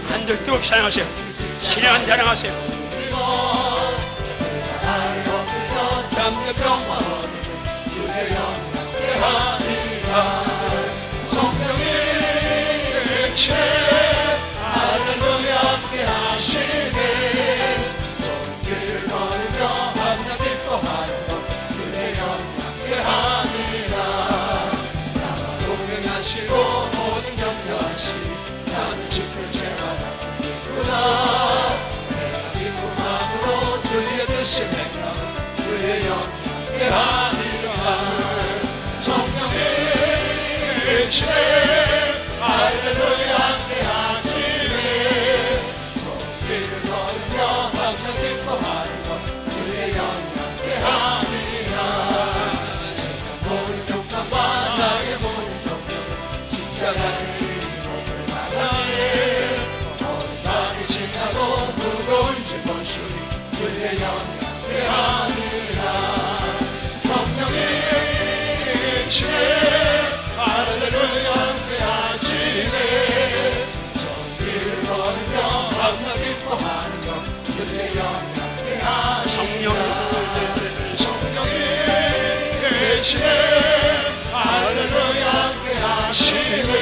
간절히 뜨겁게 찬양하세요. 신령한 찬양하세요. 잠깐 병만 주의 영광에 하리라. 성령이 제 할렐루야 함께 하시네. 손길을 걸으며 만나 기뻐하는 것 주의 영광에 하리라. 나와 동행하시고 모든 격려하시니 나는 지킬 죄가 주구나. 내가 기쁜 마음으로 주의 뜻을 행하고 주의 영광에 하리라. 성령이 계시네. 할렐루야 함께 하시네. 손길을 걸으며 만나 기뻐하는 것 주의 영광에 하리라. 세상 모든 욕망과 나의 모든 정욕 십자가를 이곳을 만나네. 어린 밤이 지나고 무거운 짊어지니 주의 영광에 하리라. 성령이 계시네. 할렐루야 함께 하시네. 정의를 걸으며 만나 기뻐하는 것 주의 영광에 하시네. 성령이 계시네. 할렐루야 함께 하시네.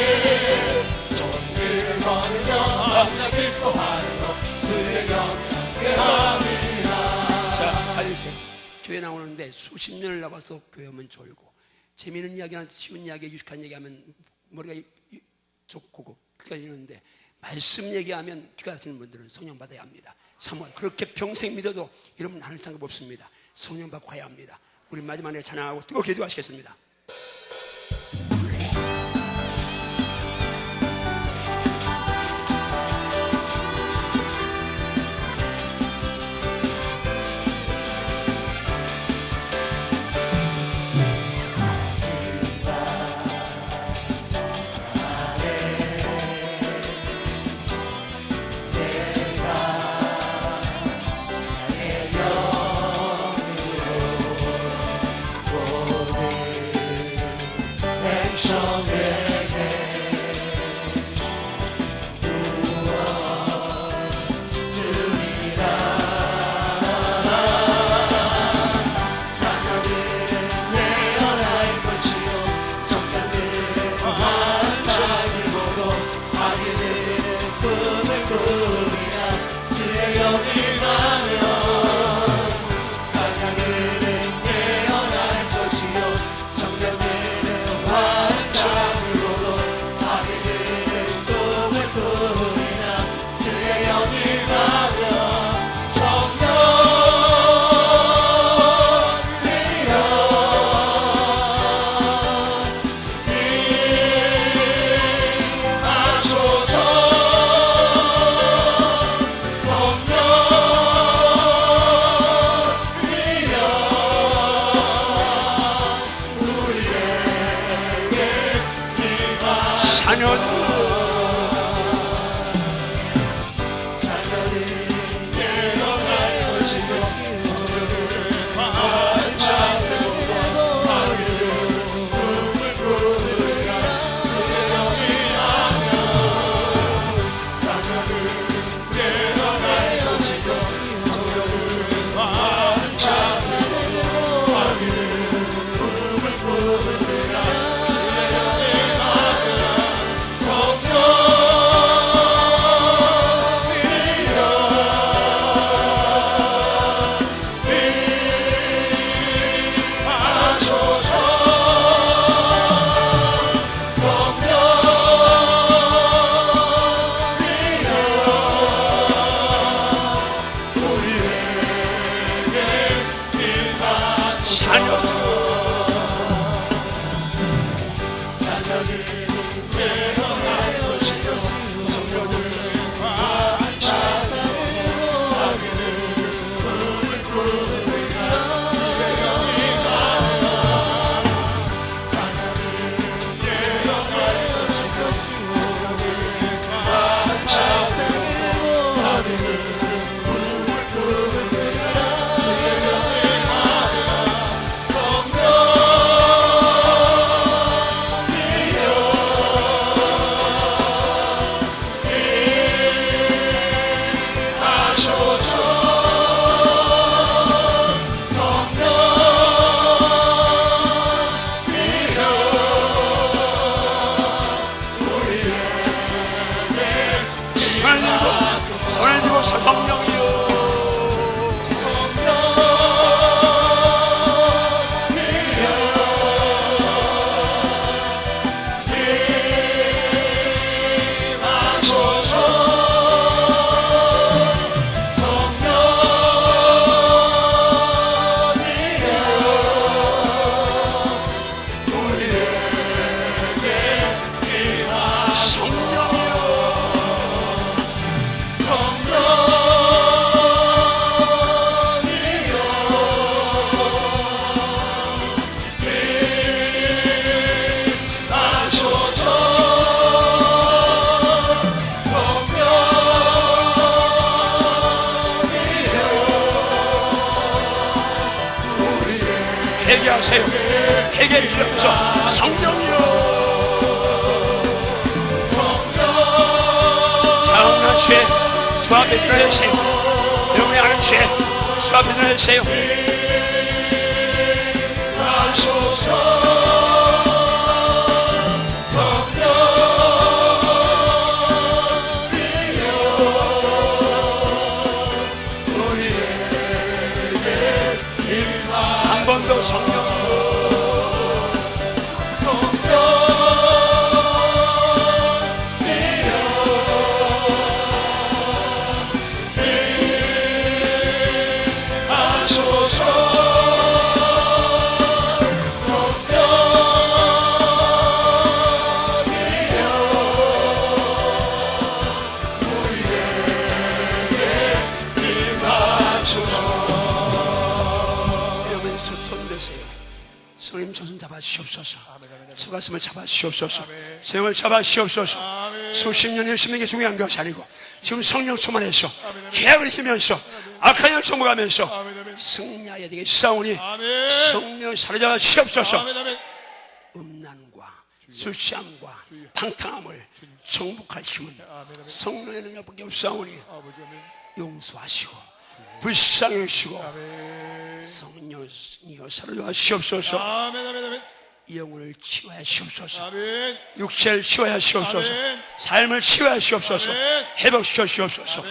정의를 걸으며 만나 기뻐하는 것 주의 영광에 하리라. 자, 자리세요. 교회 나오는데 수십 년을 나와서 교회 오면 졸고 재미있는 이야기나 쉬운 이야기, 유식한 얘기하면 머리가 좁고 귀가 열리는데 말씀 얘기하면 귀가 닫히는 분들은 성령 받아야 합니다. 3월 그렇게 평생 믿어도 여러분 하는 상관 없습니다. 성령 받고 가야 합니다. 우리 마지막에 찬양하고 뜨겁게 기도하시겠습니다. 자녀들은 손을 들고 성령이여 회개하세요. 회개 필요 없어. 성령이여 자음난 죄 주 앞에 드러내세요. 여러분이 아는 죄 주 앞에 드러내세요. 한 번 더 성령이여 성님 조선 잡아주시옵소서. 서가슴을 잡아주시옵소서. 생을 잡아주시옵소서. 수십 년 열심히 게 중요한 것이 아니고 지금 성령 충만해서 죄악을 이기면서 악한 영 정복하면서 승리해야 되겠사오니 성령 사로잡아 주시옵소서. 음란과 술 취함과 방탕함을 정복할 힘은 성령의 능력밖에 없사오니 용서하시고 불쌍히 여시고 성령이여 사로잡아 주시옵소서. 영혼을 치유하시옵소서. 육체를 치유하시옵소서. 삶을 치유하시옵소서. 회복시켜 주시옵소서.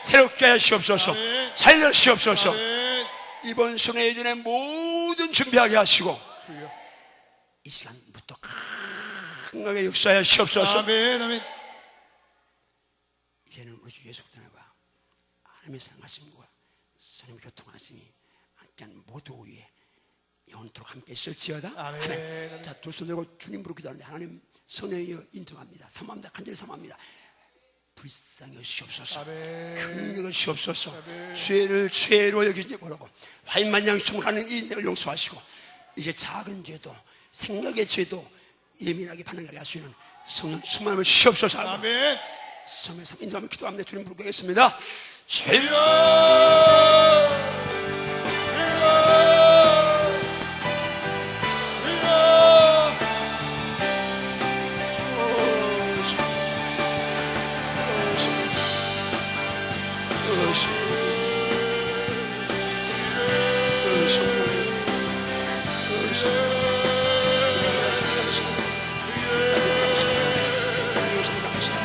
새롭게 하시옵소서. 살려주시옵소서. 이번 순회 예전에 모든 준비하게 하시고 이 시간부터 강하게 역사하시옵소서. 이제는 우리 주 예수 그리스도와 하나님의 사랑하심과 하나님의 교통하심이 함께한 모두 위에 영원토록 함께 있을지어다. 아멘. 자, 두 손 들고 주님 부르 기도하는데 하나님 성령이여 인정합니다. 사모합니다. 간절히 사모합니다. 불쌍히 여시옵소서. 긍휼히 여시옵소서. 죄를 죄로 여기지 말고 화인만냥 충만하는 이 인생을 용서하시고 이제 작은 죄도 생각의 죄도 예민하게 반응하게 할 수 있는 성령 충만함을 주시옵소서. 아멘. 성령의 인도하며 기도합니다. 주님 부르겠습니다. 주여